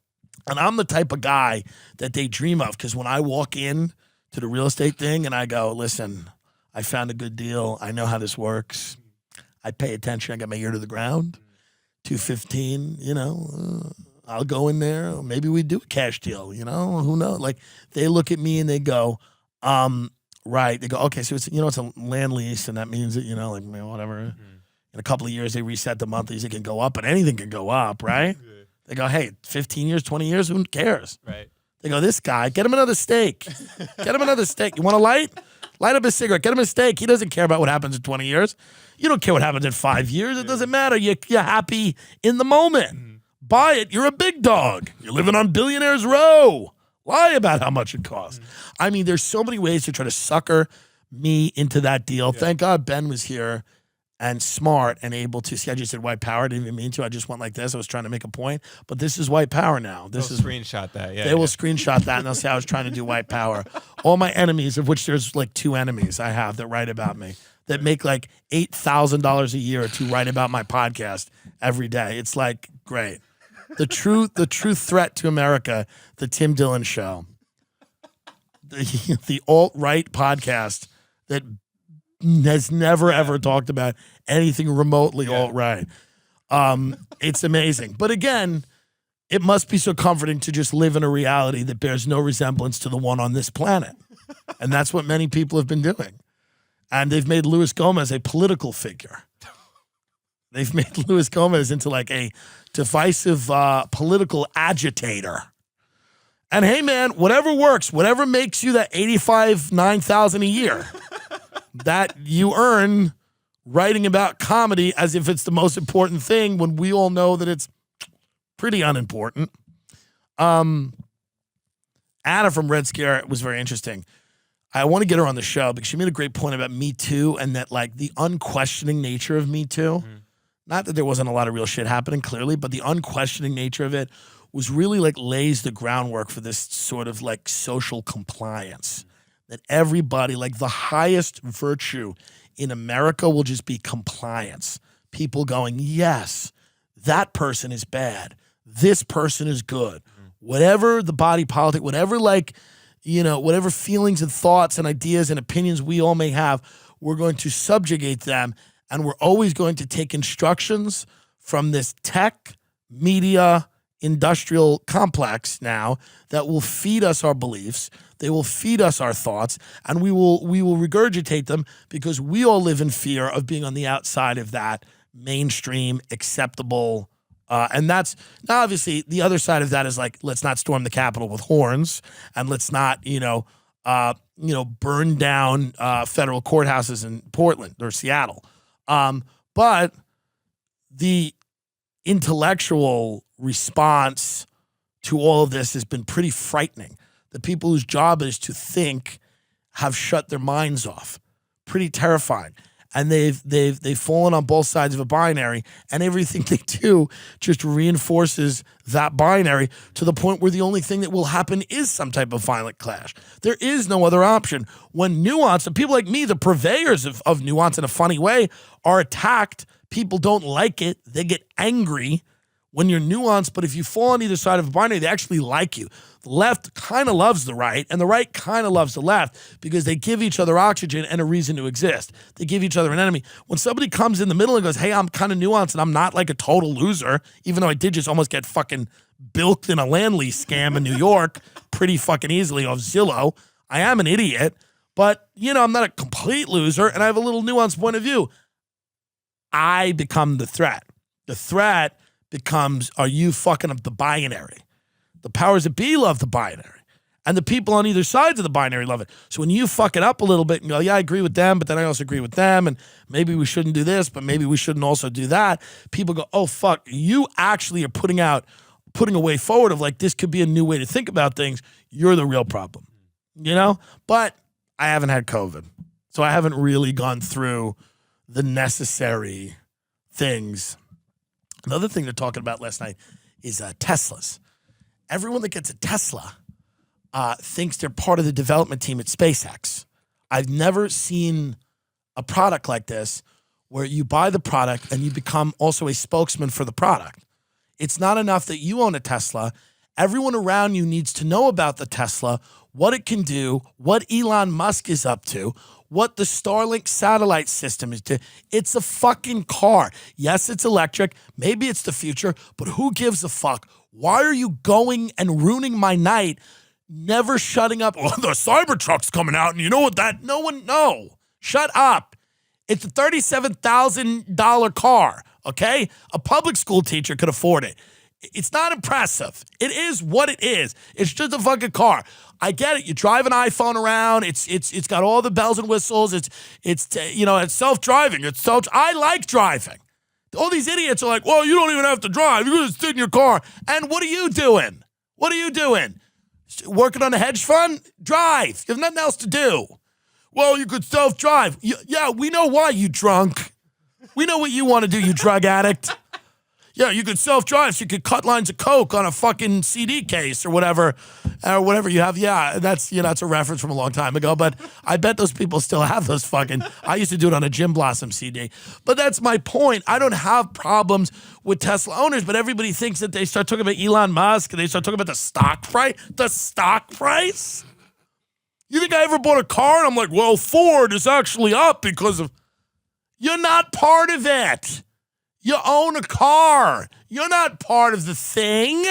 And I'm the type of guy that they dream of, because when I walk in to the real estate thing and I go, listen, I found a good deal. I know how this works. I pay attention. I got my ear to the ground. 215, I'll go in there. Maybe we do a cash deal, who knows? Like, they look at me and they go, right. They go, okay, so it's, it's a land lease, and that means that, whatever. In a couple of years, they reset the monthlies. It can go up, but anything can go up, right? Yeah. They go, hey, 15 years, 20 years, who cares? Right. They go, this guy, get him another steak. Get him another steak. You want a light? Light up a cigarette. Get him a steak. He doesn't care about what happens in 20 years. You don't care what happens in 5 years. It doesn't matter. You're happy in the moment. Buy it. You're a big dog. You're living on Billionaires Row. Lie about how much it costs. I mean, there's so many ways to try to sucker me into that deal. Yeah. Thank God Ben was here and smart and able to see. I just said white power. I didn't even mean to. I just went like this. I was trying to make a point. But this is white power now. This is screenshot that. Yeah. They will screenshot that and they'll say I was trying to do white power. All my enemies, of which there's like 2 enemies I have that write about me, that make like $8,000 a year to write about my podcast every day. It's like, great. The true threat to America, the Tim Dillon Show, the alt-right podcast that has never ever talked about anything remotely alt-right. It's amazing. But again, it must be so comforting to just live in a reality that bears no resemblance to the one on this planet. And that's what many people have been doing. And they've made Luis Gomez a political figure. They've made Luis Gomez into like a divisive political agitator. And hey, man, whatever works, whatever makes you that $9,000 a year that you earn writing about comedy as if it's the most important thing when we all know that it's pretty unimportant. Anna from Red Scare was very interesting. I want to get her on the show because she made a great point about Me Too and that like the unquestioning nature of Me Too. Mm-hmm. Not that there wasn't a lot of real shit happening, clearly, but the unquestioning nature of it was really like lays the groundwork for this sort of like social compliance. That everybody, like the highest virtue in America will just be compliance. People going, yes, that person is bad. This person is good. Whatever the body politic, whatever like, whatever feelings and thoughts and ideas and opinions we all may have, we're going to subjugate them. And we're always going to take instructions from this tech, media, industrial complex now that will feed us our beliefs. They will feed us our thoughts, and we will regurgitate them because we all live in fear of being on the outside of that mainstream, acceptable. And that's now obviously the other side of that is like, let's not storm the Capitol with horns, and let's not, burn down federal courthouses in Portland or Seattle. But the intellectual response to all of this has been pretty frightening. The people whose job is to think have shut their minds off. Pretty terrifying. And they've fallen on both sides of a binary, and everything they do just reinforces that binary to the point where the only thing that will happen is some type of violent clash. There is no other option. When nuance, and people like me, the purveyors of nuance in a funny way, are attacked, people don't like it, they get angry when you're nuanced, but if you fall on either side of a binary, they actually like you. The left kind of loves the right, and the right kind of loves the left because they give each other oxygen and a reason to exist. They give each other an enemy. When somebody comes in the middle and goes, hey, I'm kind of nuanced and I'm not like a total loser, even though I did just almost get fucking bilked in a land lease scam in New York pretty fucking easily off Zillow. I am an idiot, but, I'm not a complete loser, and I have a little nuanced point of view. I become the threat. The threat becomes, are you fucking up the binary? The powers that be love the binary. And the people on either sides of the binary love it. So when you fuck it up a little bit and go, yeah, I agree with them, but then I also agree with them, and maybe we shouldn't do this, but maybe we shouldn't also do that, people go, oh, fuck, you actually are putting a way forward of like, this could be a new way to think about things. You're the real problem, But I haven't had COVID. So I haven't really gone through the necessary things. Another thing they're talking about last night is Teslas. Everyone that gets a Tesla thinks they're part of the development team at SpaceX. I've never seen a product like this where you buy the product and you become also a spokesman for the product. It's not enough that you own a Tesla. Everyone around you needs to know about the Tesla, what it can do, what Elon Musk is up to, what the Starlink satellite system is doing. It's a fucking car. Yes, it's electric. Maybe it's the future, but who gives a fuck? Why are you going and ruining my night, never shutting up? Oh, the Cybertruck's coming out, and you know what that? No. Shut up. It's a $37,000 car, okay? A public school teacher could afford it. It's not impressive. It is what it is. It's just a fucking car. I get it. You drive an iPhone around. It's got all the bells and whistles. It's self-driving. I like driving. All these idiots are like, well, you don't even have to drive. You just sit in your car. And what are you doing? Working on a hedge fund? Drive. You have nothing else to do. Well, you could self-drive. Yeah, we know why, you drunk. We know what you want to do, you drug addict. Yeah, you could self-drive, so you could cut lines of coke on a fucking CD case or whatever you have. Yeah, that's a reference from a long time ago, but I bet those people still have those fucking. I used to do it on a Jim Blossom CD. But that's my point. I don't have problems with Tesla owners, but everybody thinks that they start talking about Elon Musk and they start talking about the stock price. The stock price? You think I ever bought a car and I'm like, well, Ford is actually up because of. You're not part of it. You own a car. You're not part of the thing.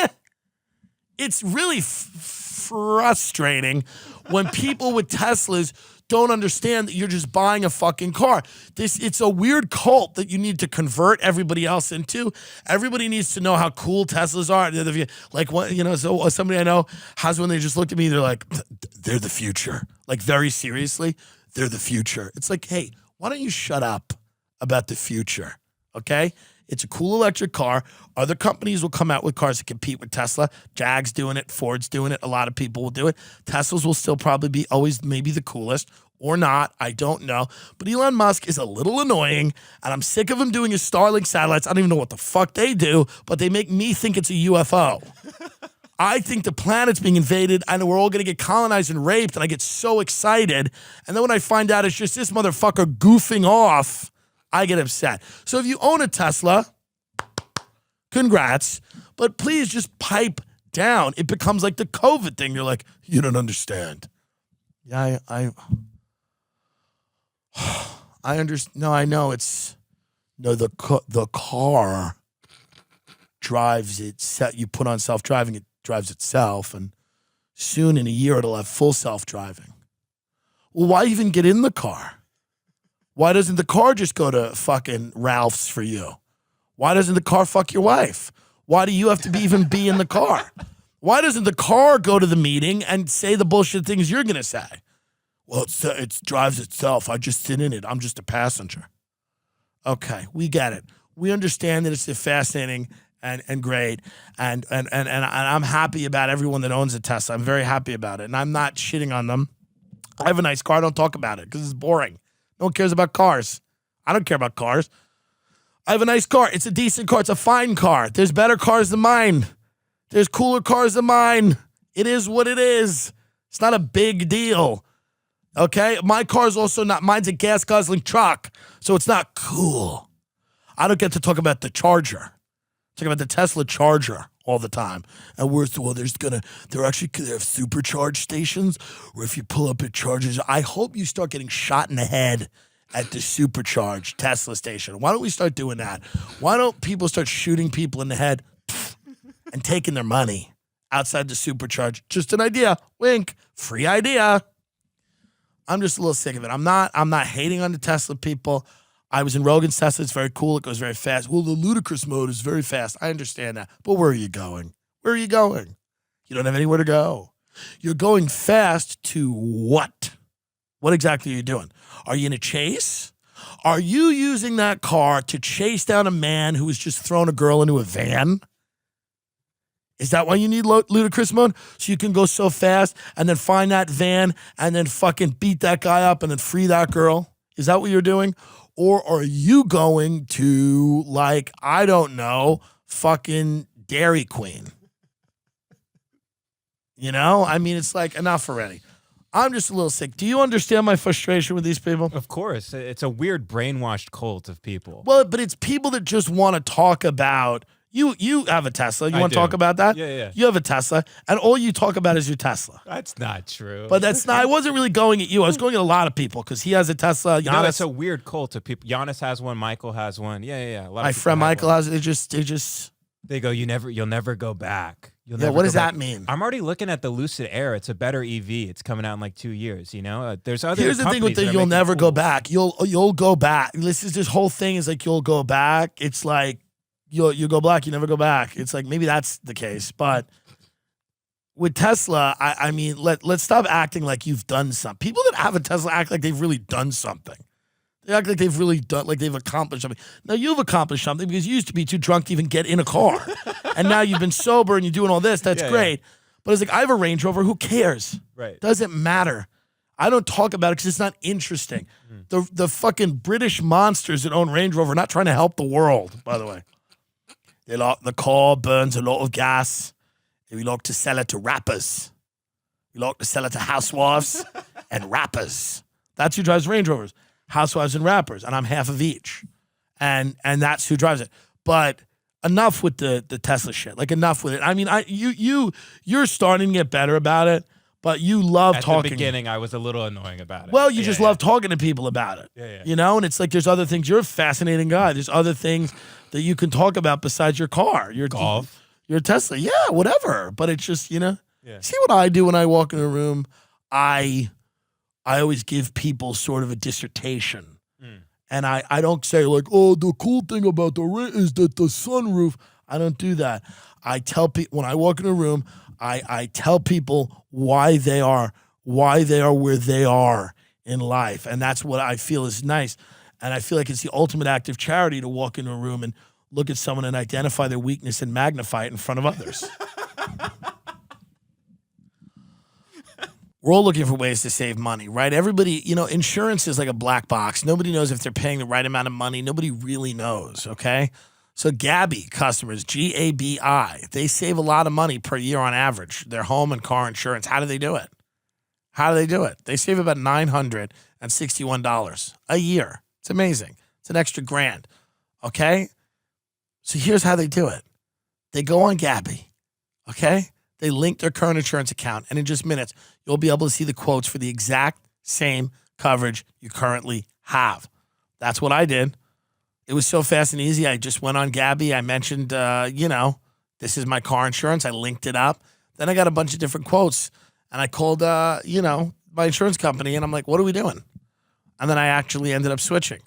It's really frustrating when people with Teslas don't understand that you're just buying a fucking car. It's a weird cult that you need to convert everybody else into. Everybody needs to know how cool Teslas are. Like, so somebody I know has one, they just looked at me, they're like, they're the future. Like, very seriously, they're the future. It's like, hey, why don't you shut up about the future? Okay? It's a cool electric car. Other companies will come out with cars that compete with Tesla. Jag's doing it. Ford's doing it. A lot of people will do it. Teslas will still probably be always maybe the coolest or not. I don't know. But Elon Musk is a little annoying, and I'm sick of him doing his Starlink satellites. I don't even know what the fuck they do, but they make me think it's a UFO. I think the planet's being invaded, and we're all going to get colonized and raped, and I get so excited. And then when I find out it's just this motherfucker goofing off, I get upset. So if you own a Tesla, congrats, but please just pipe down. It becomes like the COVID thing. You're like, you don't understand. Yeah, I understand. No, I know it's the car drives it. You put on self-driving, it drives itself, and soon in a year it'll have full self-driving. Well, why even get in the car? Why doesn't the car just go to fucking Ralph's for you? Why doesn't the car fuck your wife? Why do you have to even be in the car? Why doesn't the car go to the meeting and say the bullshit things you're going to say? Well, it drives itself. I just sit in it. I'm just a passenger. Okay, we get it. We understand that it's fascinating and great. And I'm happy about everyone that owns a Tesla. I'm very happy about it. And I'm not shitting on them. I have a nice car. I don't talk about it because it's boring. No one cares about cars. I don't care about cars. I have a nice car. It's a decent car. It's a fine car. There's better cars than mine. There's cooler cars than mine. It is what it is. It's not a big deal. Okay? My car's also not, mine's a gas guzzling truck, so it's not cool. I don't get to talk about the Charger. Talk about the Tesla Charger all the time. And they have supercharge stations where if you pull up at charges, I hope you start getting shot in the head at the supercharged Tesla station. Why don't we start doing that? Why don't people start shooting people in the head and taking their money outside the supercharge? Just an idea. Wink. Free idea. I'm just a little sick of it. I'm not hating on the Tesla people. I was in Rogan's Tesla. It's very cool. It goes very fast. Well, the ludicrous mode is very fast. I understand that. But where are you going? Where are you going? You don't have anywhere to go. You're going fast to what? What exactly are you doing? Are you in a chase? Are you using that car to chase down a man who was just throwing a girl into a van? Is that why you need ludicrous mode? So you can go so fast and then find that van and then fucking beat that guy up and then free that girl? Is that what you're doing? Or are you going to, like, I don't know, fucking Dairy Queen? You know? I mean, it's like, enough already. I'm just a little sick. Do you understand my frustration with these people? Of course. It's a weird brainwashed cult of people. Well, but it's people that just want to talk about, you have a Tesla. You want to talk about that? Yeah. You have a Tesla, and all you talk about is your Tesla. That's not true. But that's not, I wasn't really going at you. I was going at a lot of people because he has a Tesla. No, that's a weird cult of people. Giannis has one. Michael has one. Yeah. My friend Michael has, they go, you'll never go back. What does that mean? I'm already looking at the Lucid Air. It's a better EV. It's coming out in like 2 years. You know, there's other. Here's the thing with you'll never go back. You'll go back. This whole thing is like you'll go back. It's like you go black, you never go back. It's like maybe that's the case, but with Tesla, I mean, let's stop acting like you've done something. People that have a Tesla act like they've really done something. They act like they've really done, like they've accomplished something. Now, you've accomplished something because you used to be too drunk to even get in a car. And now you've been sober and you're doing all this. That's great. Yeah. But it's like, I have a Range Rover. Who cares? Right. Doesn't matter. I don't talk about it because it's not interesting. The fucking British monsters that own Range Rover are not trying to help the world, by the way. The car burns a lot of gas. And we like to sell it to rappers. We like to sell it to housewives and rappers. That's who drives Range Rovers. Housewives and rappers, and I'm half of each, and that's who drives it. But enough with the Tesla shit. Like enough with it. I mean, you're starting to get better about it, but you love talking. At the beginning, I was a little annoying about it. Well, you just love talking to people about it. Yeah. You know, and it's like there's other things. You're a fascinating guy. There's other things that you can talk about besides your car. Your golf. Your Tesla. Yeah, whatever. But it's just, you know. Yeah. See what I do when I walk in a room? I always give people sort of a dissertation. And I don't say like, oh, the cool thing about is that the sunroof. I don't do that. I tell people when I walk in a room, I tell people why they are where they are in life. And that's what I feel is nice. And I feel like it's the ultimate act of charity to walk into a room and look at someone and identify their weakness and magnify it in front of others. We're all looking for ways to save money, right? Everybody, you know, insurance is like a black box. Nobody knows if they're paying the right amount of money. Nobody really knows, okay? So Gabi customers, Gabi, they save a lot of money per year on average. Their home and car insurance. How do they do it? They save about $961 a year. It's amazing. It's an extra $1,000, okay? So here's how they do it. They go on Gabi, okay? They link their current insurance account, and in just minutes, you'll be able to see the quotes for the exact same coverage you currently have. That's what I did. It was so fast and easy. I just went on Gabi. I mentioned, this is my car insurance. I linked it up. Then I got a bunch of different quotes, and I called, my insurance company, and I'm like, what are we doing? And then I actually ended up switching.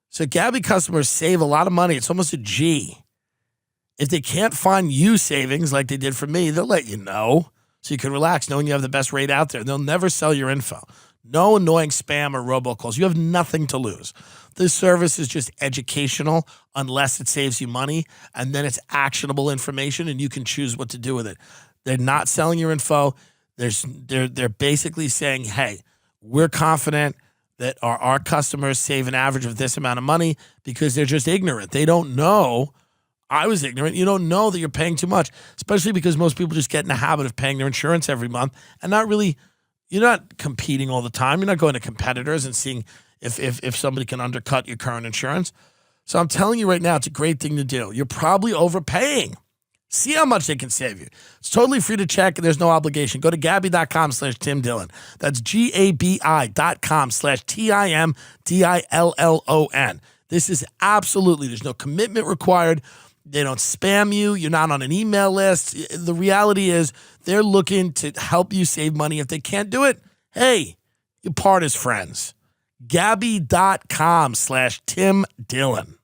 So Gabby customers save a lot of money. It's almost a G. If they can't find you savings like they did for me, they'll let you know so you can relax knowing you have the best rate out there. They'll never sell your info. No annoying spam or robocalls. You have nothing to lose. This service is just educational unless it saves you money, and then it's actionable information and you can choose what to do with it. They're not selling your info. They're basically saying, hey, we're confident that our customers save an average of this amount of money because they're just ignorant. They don't know. I was ignorant. You don't know that you're paying too much, especially because most people just get in the habit of paying their insurance every month and not really, you're not competing all the time. You're not going to competitors and seeing if somebody can undercut your current insurance. So I'm telling you right now, it's a great thing to do. You're probably overpaying. See how much they can save you. It's totally free to check, and there's no obligation. Go to Gabby.com/Tim Dillon. That's GABI.com/TIMDILLON. This is absolutely, there's no commitment required. They don't spam you. You're not on an email list. The reality is they're looking to help you save money. If they can't do it, hey, you part as friends. Gabby.com/Tim Dillon.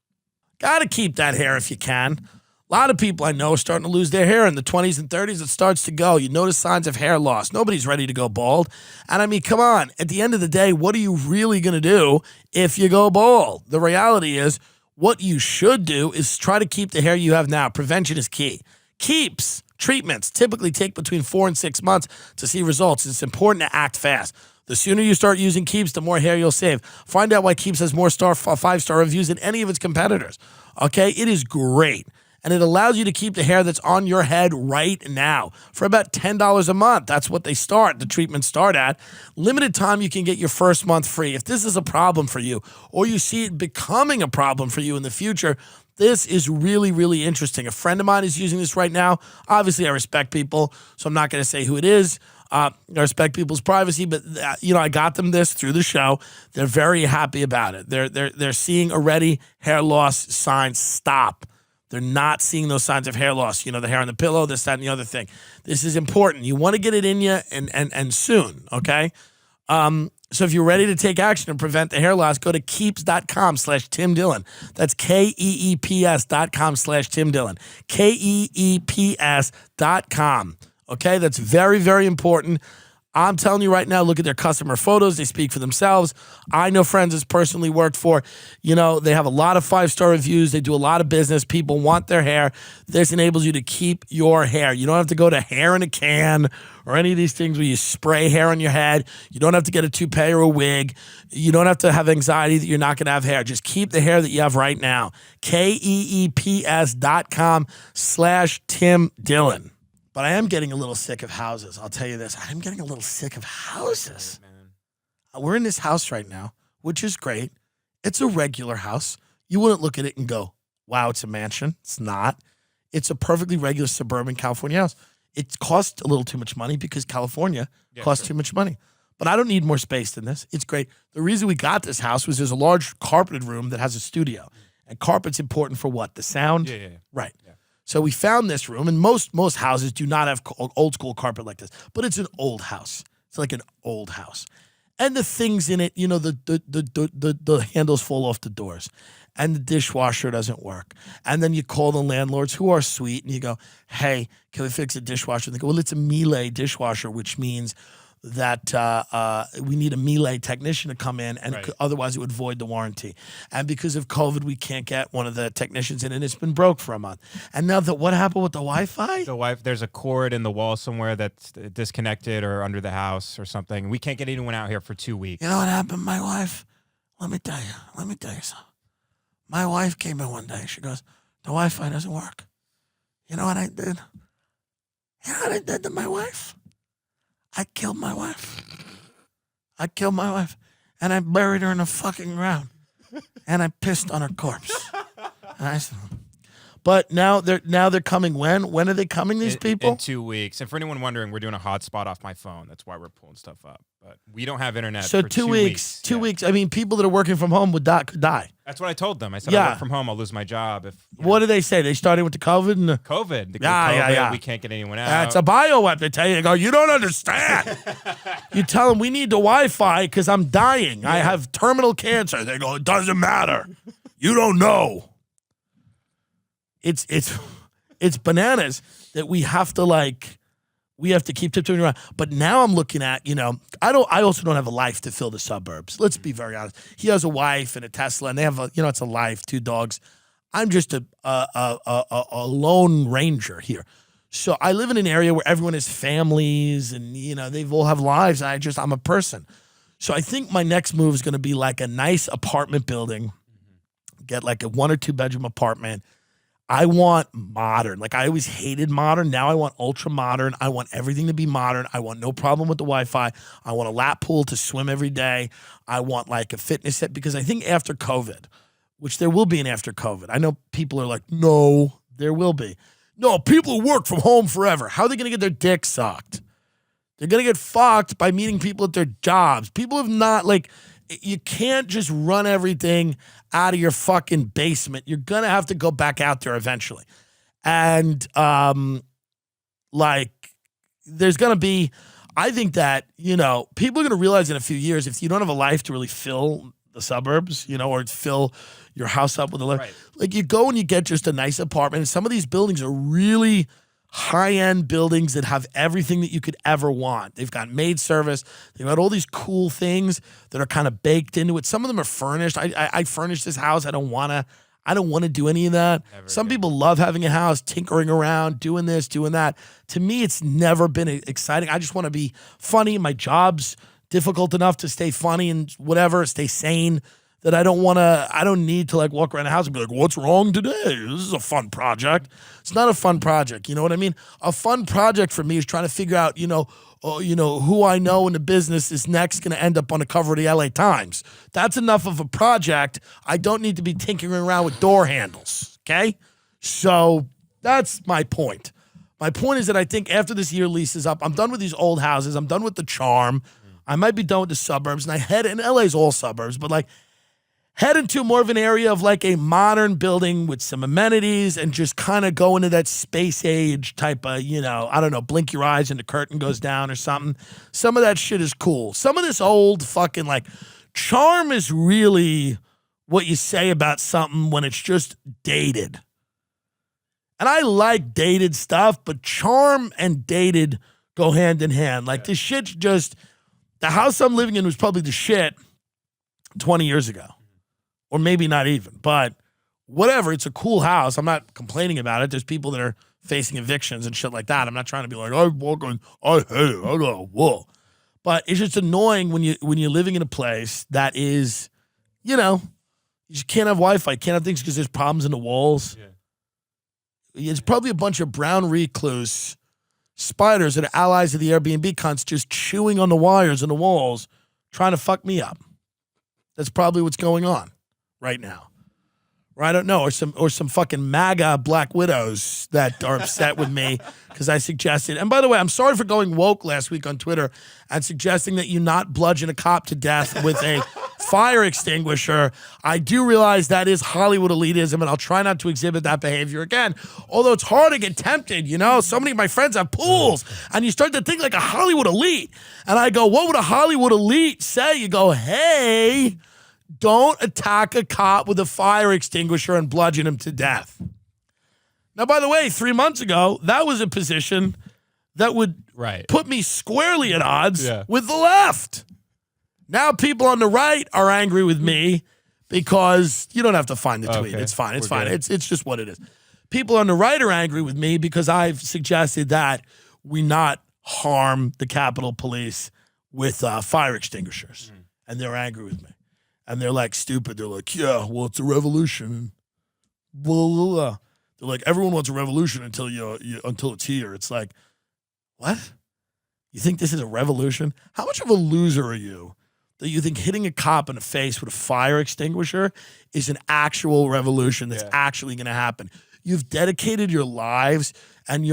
Got to keep that hair if you can. A lot of people I know are starting to lose their hair in the 20s and 30s. It starts to go. You notice signs of hair loss. Nobody's ready to go bald. And I mean, come on. At the end of the day, what are you really going to do if you go bald? The reality is what you should do is try to keep the hair you have now. Prevention is key. Keeps treatments typically take between 4 and 6 months to see results. It's important to act fast. The sooner you start using Keeps, the more hair you'll save. Find out why Keeps has more 5-star reviews than any of its competitors. Okay? It is great. And it allows you to keep the hair that's on your head right now for about $10 a month. That's what the treatments start at. Limited time, you can get your first month free. If this is a problem for you, or you see it becoming a problem for you in the future, this is really, really interesting. A friend of mine is using this right now. Obviously, I respect people, so I'm not going to say who it is. I respect people's privacy, but I got them this through the show. They're very happy about it. They're seeing already hair loss signs stop. They're not seeing those signs of hair loss. The hair on the pillow, this, that, and the other thing. This is important. You want to get it in you and soon, okay? So if you're ready to take action and prevent the hair loss, go to keeps.com/Tim Dillon. That's KEEPS.com/Tim Dillon. KEEPS.com. Okay, that's very, very important. I'm telling you right now, look at their customer photos. They speak for themselves. I know friends it's personally worked for. They have a lot of 5-star reviews. They do a lot of business. People want their hair. This enables you to keep your hair. You don't have to go to hair in a can or any of these things where you spray hair on your head. You don't have to get a toupee or a wig. You don't have to have anxiety that you're not going to have hair. Just keep the hair that you have right now. KEEPS.com/Tim Dillon. But I am getting a little sick of houses. I'll tell you this. I'm getting a little sick of houses. We're in this house right now, which is great. It's a regular house. You wouldn't look at it and go, wow, it's a mansion. It's not. It's a perfectly regular suburban California house. It costs a little too much money because California costs too much money. But I don't need more space than this. It's great. The reason we got this house was there's a large carpeted room that has a studio. And carpet's important for what? The sound? Yeah. Right. Yeah. So we found this room, and most houses do not have old school carpet like this, but it's an old house. It's like an old house, and the things in it, the handles fall off the doors, and the dishwasher doesn't work. And then you call the landlords, who are sweet, and you go, "Hey, can we fix a dishwasher?" And they go, "Well, it's a Miele dishwasher, which means that we need a Miele technician to come in, and otherwise it would void the warranty. And because of COVID, we can't get one of the technicians in, and it's been broke for a month. And now what happened with the Wi-Fi? There's a cord in the wall somewhere that's disconnected or under the house or something. We can't get anyone out here for 2 weeks. You know what happened? My wife, let me tell you something. My wife came in one day. She goes, the Wi-Fi doesn't work. You know what I did? You know what I did to my wife? I killed my wife. And I buried her in the fucking ground. And I pissed on her corpse. And I said, But now they're coming when? When are they coming, these people? In 2 weeks. And for anyone wondering, we're doing a hotspot off my phone. That's why we're pulling stuff up. But we don't have internet So for 2 weeks. 2 weeks. I mean, people that are working from home could die. That's what I told them. I said, I work from home. I'll lose my job. What do they say? They started with the COVID? And COVID. Yeah. We can't get anyone out. It's a bioweapon. They tell you, they go, you don't understand. You tell them, we need the Wi-Fi because I'm dying. I have terminal cancer. They go, it doesn't matter. You don't know. It's bananas that we have to keep tiptoeing around. But now I'm looking at, I also don't have a life to fill the suburbs. Let's be very honest. He has a wife and a Tesla, and they have it's a life, 2 dogs. I'm just a lone ranger here. So I live in an area where everyone has families and, they all have lives. And I'm a person. So I think my next move is going to be like a nice apartment building, get like a 1 or 2 bedroom apartment. I want modern. Like, I always hated modern. Now I want ultra modern. I want everything to be modern. I want no problem with the Wi-Fi. I want a lap pool to swim every day. I want like a fitness set, because I think after COVID, which there will be an after COVID. I know people are like, no, there will be. No, people who work from home forever. How are they going to get their dick sucked? They're going to get fucked by meeting people at their jobs. People have not, you can't just run everything out of your fucking basement. You're going to have to go back out there eventually. And, there's going to be, I think that, people are going to realize in a few years, if you don't have a life to really fill the suburbs, or fill your house up with a life, like, you go and you get just a nice apartment. And some of these buildings are really high-end buildings that have everything that you could ever want. They've got maid service. They've got all these cool things that are kind of baked into it. Some of them are furnished. I furnished this house. I don't want to do any of that. Some people love having a house, tinkering around, doing this, doing that. To me, it's never been exciting. I just want to be funny. My job's difficult enough to stay funny and whatever, stay sane, that I don't need to walk around the house and be like, what's wrong today? This is a fun project. It's not a fun project. You know what I mean? A fun project for me is trying to figure out, who I know in the business is next going to end up on the cover of the LA Times. That's enough of a project. I don't need to be tinkering around with door handles. Okay. So that's my point. My point is that I think after this year lease is up, I'm done with these old houses. I'm done with the charm. I might be done with the suburbs, and I head, and LA's all suburbs, but head into more of an area of a modern building with some amenities, and just kind of go into that space age type of, I don't know, blink your eyes and the curtain goes down or something. Some of that shit is cool. Some of this old fucking charm is really what you say about something when it's just dated. And I like dated stuff, but charm and dated go hand in hand. This shit's just, the house I'm living in was probably the shit 20 years ago. Or maybe not even, but whatever. It's a cool house. I'm not complaining about it. There's people that are facing evictions and shit like that. I'm not trying to be like, I hate it. I go, whoa. But it's just annoying when you're living in a place that is, you just can't have Wi-Fi, can't have things because there's problems in the walls. Yeah. It's probably a bunch of brown recluse spiders that are allies of the Airbnb cunts just chewing on the wires in the walls, trying to fuck me up. That's probably what's going on right now. Or I don't know, or some fucking MAGA Black Widows that are upset with me because I suggested. And by the way, I'm sorry for going woke last week on Twitter and suggesting that you not bludgeon a cop to death with a fire extinguisher. I do realize that is Hollywood elitism, and I'll try not to exhibit that behavior again. Although it's hard to get tempted, so many of my friends have pools, and you start to think like a Hollywood elite. And I go, what would a Hollywood elite say? You go, hey, don't attack a cop with a fire extinguisher and bludgeon him to death. Now, by the way, 3 months ago, that was a position that would put me squarely at odds with the left. Now people on the right are angry with me because you don't have to find the tweet. Okay. It's fine. It's fine. It's just what it is. People on the right are angry with me because I've suggested that we not harm the Capitol Police with fire extinguishers. And they're angry with me. And they're stupid. They're like, yeah, well, it's a revolution. Blah, blah, blah. They're like, everyone wants a revolution until until it's here. It's like, what? You think this is a revolution? How much of a loser are you that you think hitting a cop in the face with a fire extinguisher is an actual revolution that's actually going to happen? You've dedicated your lives and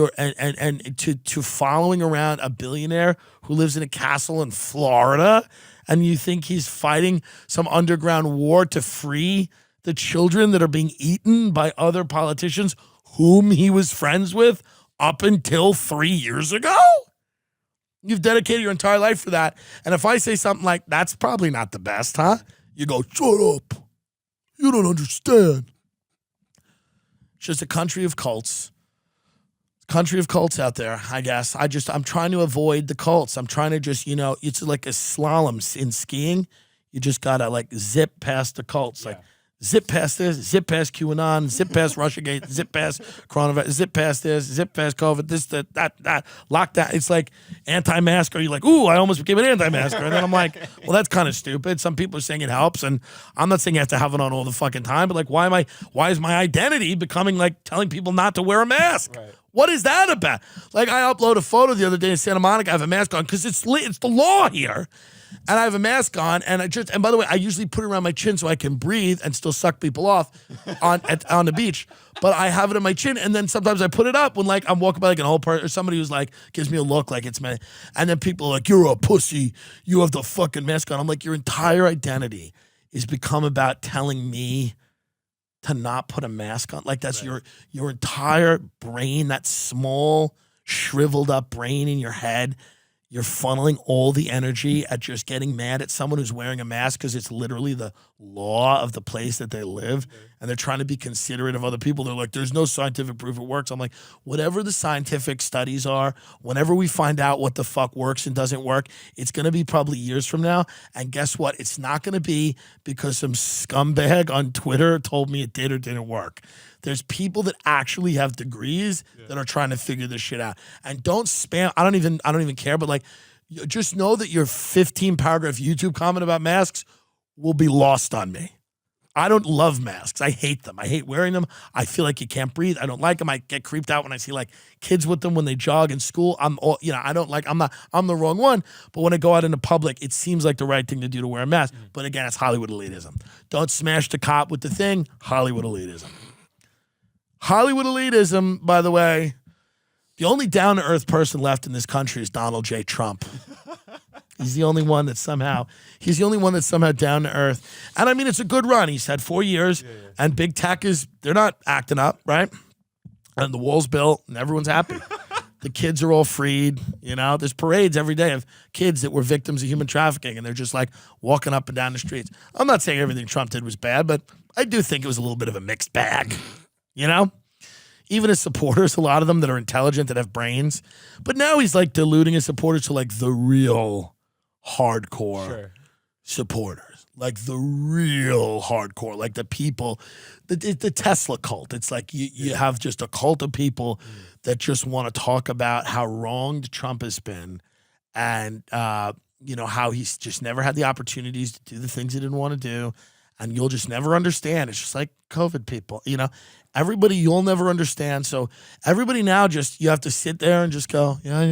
to following around a billionaire who lives in a castle in Florida, and you think he's fighting some underground war to free the children that are being eaten by other politicians whom he was friends with up until 3 years ago? You've dedicated your entire life for that. And if I say something like, that's probably not the best, huh? You go, shut up. You don't understand. It's just a country of cults. Country of cults out there, I guess. I'm trying to avoid the cults. I'm trying to just, it's like a slalom in skiing. You just got to like zip past the cults. Like, zip past this, zip past QAnon, zip past Russiagate, zip past coronavirus, zip past this, zip past COVID, this, that, lockdown. It's like anti-masker. You're like, ooh, I almost became an anti-masker. And then I'm like, well, that's kind of stupid. Some people are saying it helps. And I'm not saying you have to have it on all the fucking time, but like, why is my identity becoming like telling people not to wear a mask? Right. What is that about? Like, I uploaded a photo the other day in Santa Monica. I have a mask on because it's the law here. And I have a mask on, and by the way, I usually put it around my chin so I can breathe and still suck people off on the beach. But I have it on my chin, and then sometimes I put it up when like I'm walking by like an old person or somebody who's like gives me a look like it's me, and then people are like, "You're a pussy. You have the fucking mask on." I'm like, your entire identity is become about telling me to not put a mask on. Like that's right. your entire brain, that small shriveled up brain in your head. You're funneling all the energy at just getting mad at someone who's wearing a mask because it's literally the law of the place that they live. And they're trying to be considerate of other people. They're like, there's no scientific proof it works. I'm like, whatever the scientific studies are, whenever we find out what the fuck works and doesn't work, it's going to be probably years from now. And guess what? It's not going to be because some scumbag on Twitter told me it did or didn't work. There's people that actually have degrees that are trying to figure this shit out. And don't spam. I don't even care. But like, just know that your 15-paragraph YouTube comment about masks will be lost on me. I don't love masks. I hate them. I hate wearing them. I feel like you can't breathe. I don't like them. I get creeped out when I see like kids with them when they jog in school. I'm the wrong one. But when I go out into public, it seems like the right thing to do to wear a mask. But again, it's Hollywood elitism. Don't smash the cop with the thing. Hollywood elitism. Hollywood elitism, by the way, the only down-to-earth person left in this country is Donald J. Trump. He's the only one that's somehow down to earth. And I mean, it's a good run. He's had 4 years, and big tech they're not acting up, right? And the wall's built, and everyone's happy. The kids are all freed. There's parades every day of kids that were victims of human trafficking, and they're just like walking up and down the streets. I'm not saying everything Trump did was bad, but I do think it was a little bit of a mixed bag. Even his supporters, a lot of them that are intelligent, that have brains. But now he's like diluting his supporters to like the real hardcore supporters. Like the real hardcore, like the people, the Tesla cult. It's like you have just a cult of people that just want to talk about how wronged Trump has been and, how he's just never had the opportunities to do the things he didn't want to do. And you'll just never understand. It's just like COVID people, Everybody, you'll never understand. So everybody now you have to sit there and just go, yeah.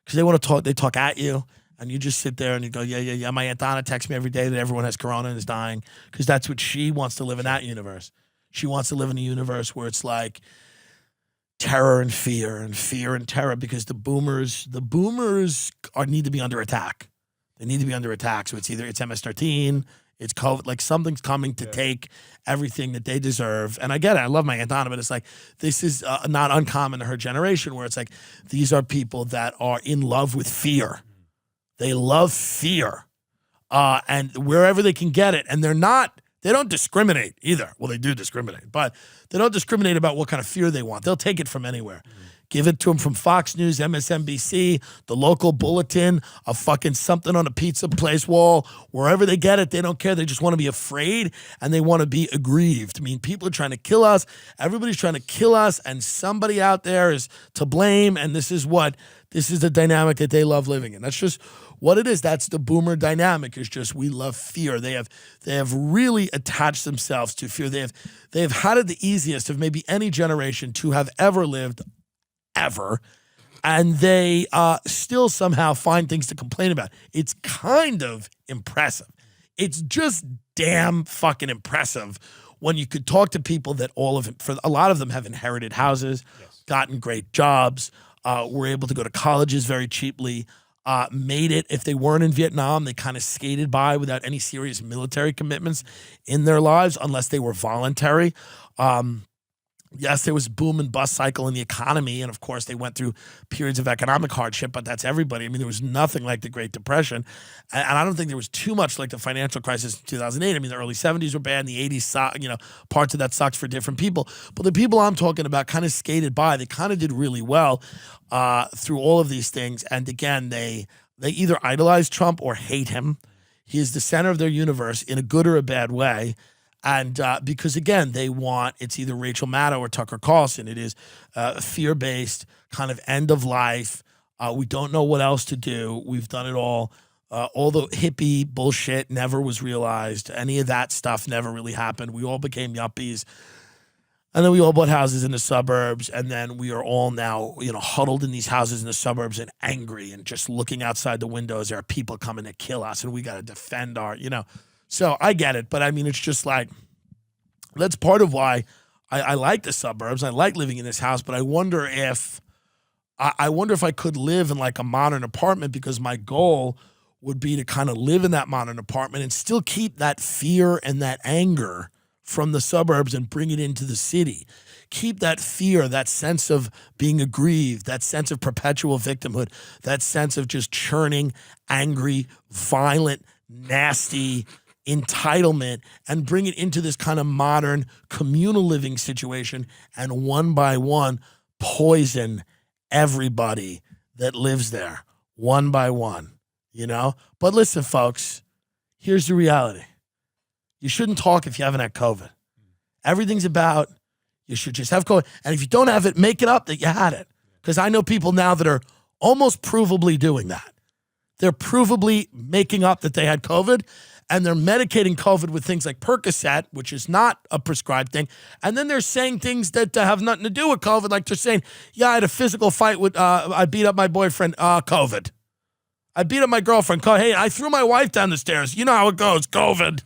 Because they want to talk, they talk at you. And you just sit there and you go, yeah. My Aunt Donna texts me every day that everyone has corona and is dying. Because that's what she wants to live in, that universe. She wants to live in a universe where it's like terror and fear and terror. Because the boomers need to be under attack. They need to be under attack. So it's either it's MS-13, it's COVID, like something's coming to take everything that they deserve. And I get it. I love my Aunt Donna, but it's like, this is not uncommon to her generation, where it's like, these are people that are in love with fear. They love fear. And wherever they can get it. And they don't discriminate either. Well, they do discriminate, but they don't discriminate about what kind of fear they want. They'll take it from anywhere. Give it to them from Fox News, MSNBC, the local bulletin, a fucking something on a pizza place wall. Wherever they get it, they don't care. They just want to be afraid and they want to be aggrieved. I mean, people are trying to kill us. Everybody's trying to kill us, and somebody out there is to blame. And this is the dynamic that they love living in. That's just what it is. That's the boomer dynamic. Is just, we love fear. They have really attached themselves to fear. They have had it the easiest of maybe any generation to have ever lived. Ever, and they still somehow find things to complain about. It's kind of impressive. It's just damn fucking impressive when you could talk to people that for a lot of them have inherited houses, gotten great jobs, were able to go to colleges very cheaply, made it. If they weren't in Vietnam, they kind of skated by without any serious military commitments in their lives unless they were voluntary. Yes, there was boom and bust cycle in the economy, and of course they went through periods of economic hardship, but that's everybody. I mean, there was nothing like the Great Depression, and I don't think there was too much like the financial crisis in 2008. I mean, the early 70s were bad, and the 80s, parts of that sucked for different people. But the people I'm talking about kind of skated by. They kind of did really well through all of these things, and again, they either idolize Trump or hate him. He is the center of their universe in a good or a bad way. And because, again, they want, it's either Rachel Maddow or Tucker Carlson. It is fear-based, kind of end of life. We don't know what else to do. We've done it all. All the hippie bullshit never was realized. Any of that stuff never really happened. We all became yuppies. And then we all bought houses in the suburbs. And then we are all now, huddled in these houses in the suburbs and angry and just looking outside the windows. There are people coming to kill us, and we got to defend our, So I get it, but I mean, it's just like, that's part of why I like the suburbs. I like living in this house, but I wonder if I could live in like a modern apartment, because my goal would be to kind of live in that modern apartment and still keep that fear and that anger from the suburbs and bring it into the city. Keep that fear, that sense of being aggrieved, that sense of perpetual victimhood, that sense of just churning, angry, violent, nasty entitlement, and bring it into this kind of modern communal living situation, and one by one poison everybody that lives there, one by one, But listen, folks, here's the reality. You shouldn't talk if you haven't had COVID. Everything's about, you should just have COVID. And if you don't have it, make it up that you had it. Because I know people now that are almost provably doing that. They're provably making up that they had COVID, and they're medicating COVID with things like Percocet, which is not a prescribed thing. And then they're saying things that have nothing to do with COVID, like they're saying, yeah, I had a physical fight with, I beat up my boyfriend, COVID. I beat up my girlfriend, hey, I threw my wife down the stairs. You know how it goes, COVID.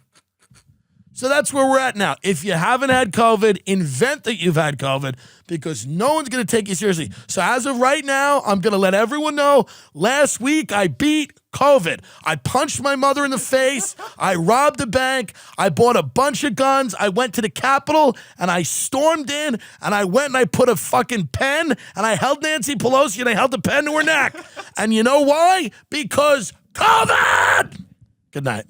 So that's where we're at now. If you haven't had COVID, invent that you've had COVID, because no one's going to take you seriously. So as of right now, I'm going to let everyone know, last week I beat COVID. I punched my mother in the face. I robbed a bank. I bought a bunch of guns. I went to the Capitol and I stormed in, and I went and I put a fucking pen, and I held Nancy Pelosi and I held the pen to her neck. And you know why? Because COVID! Good night.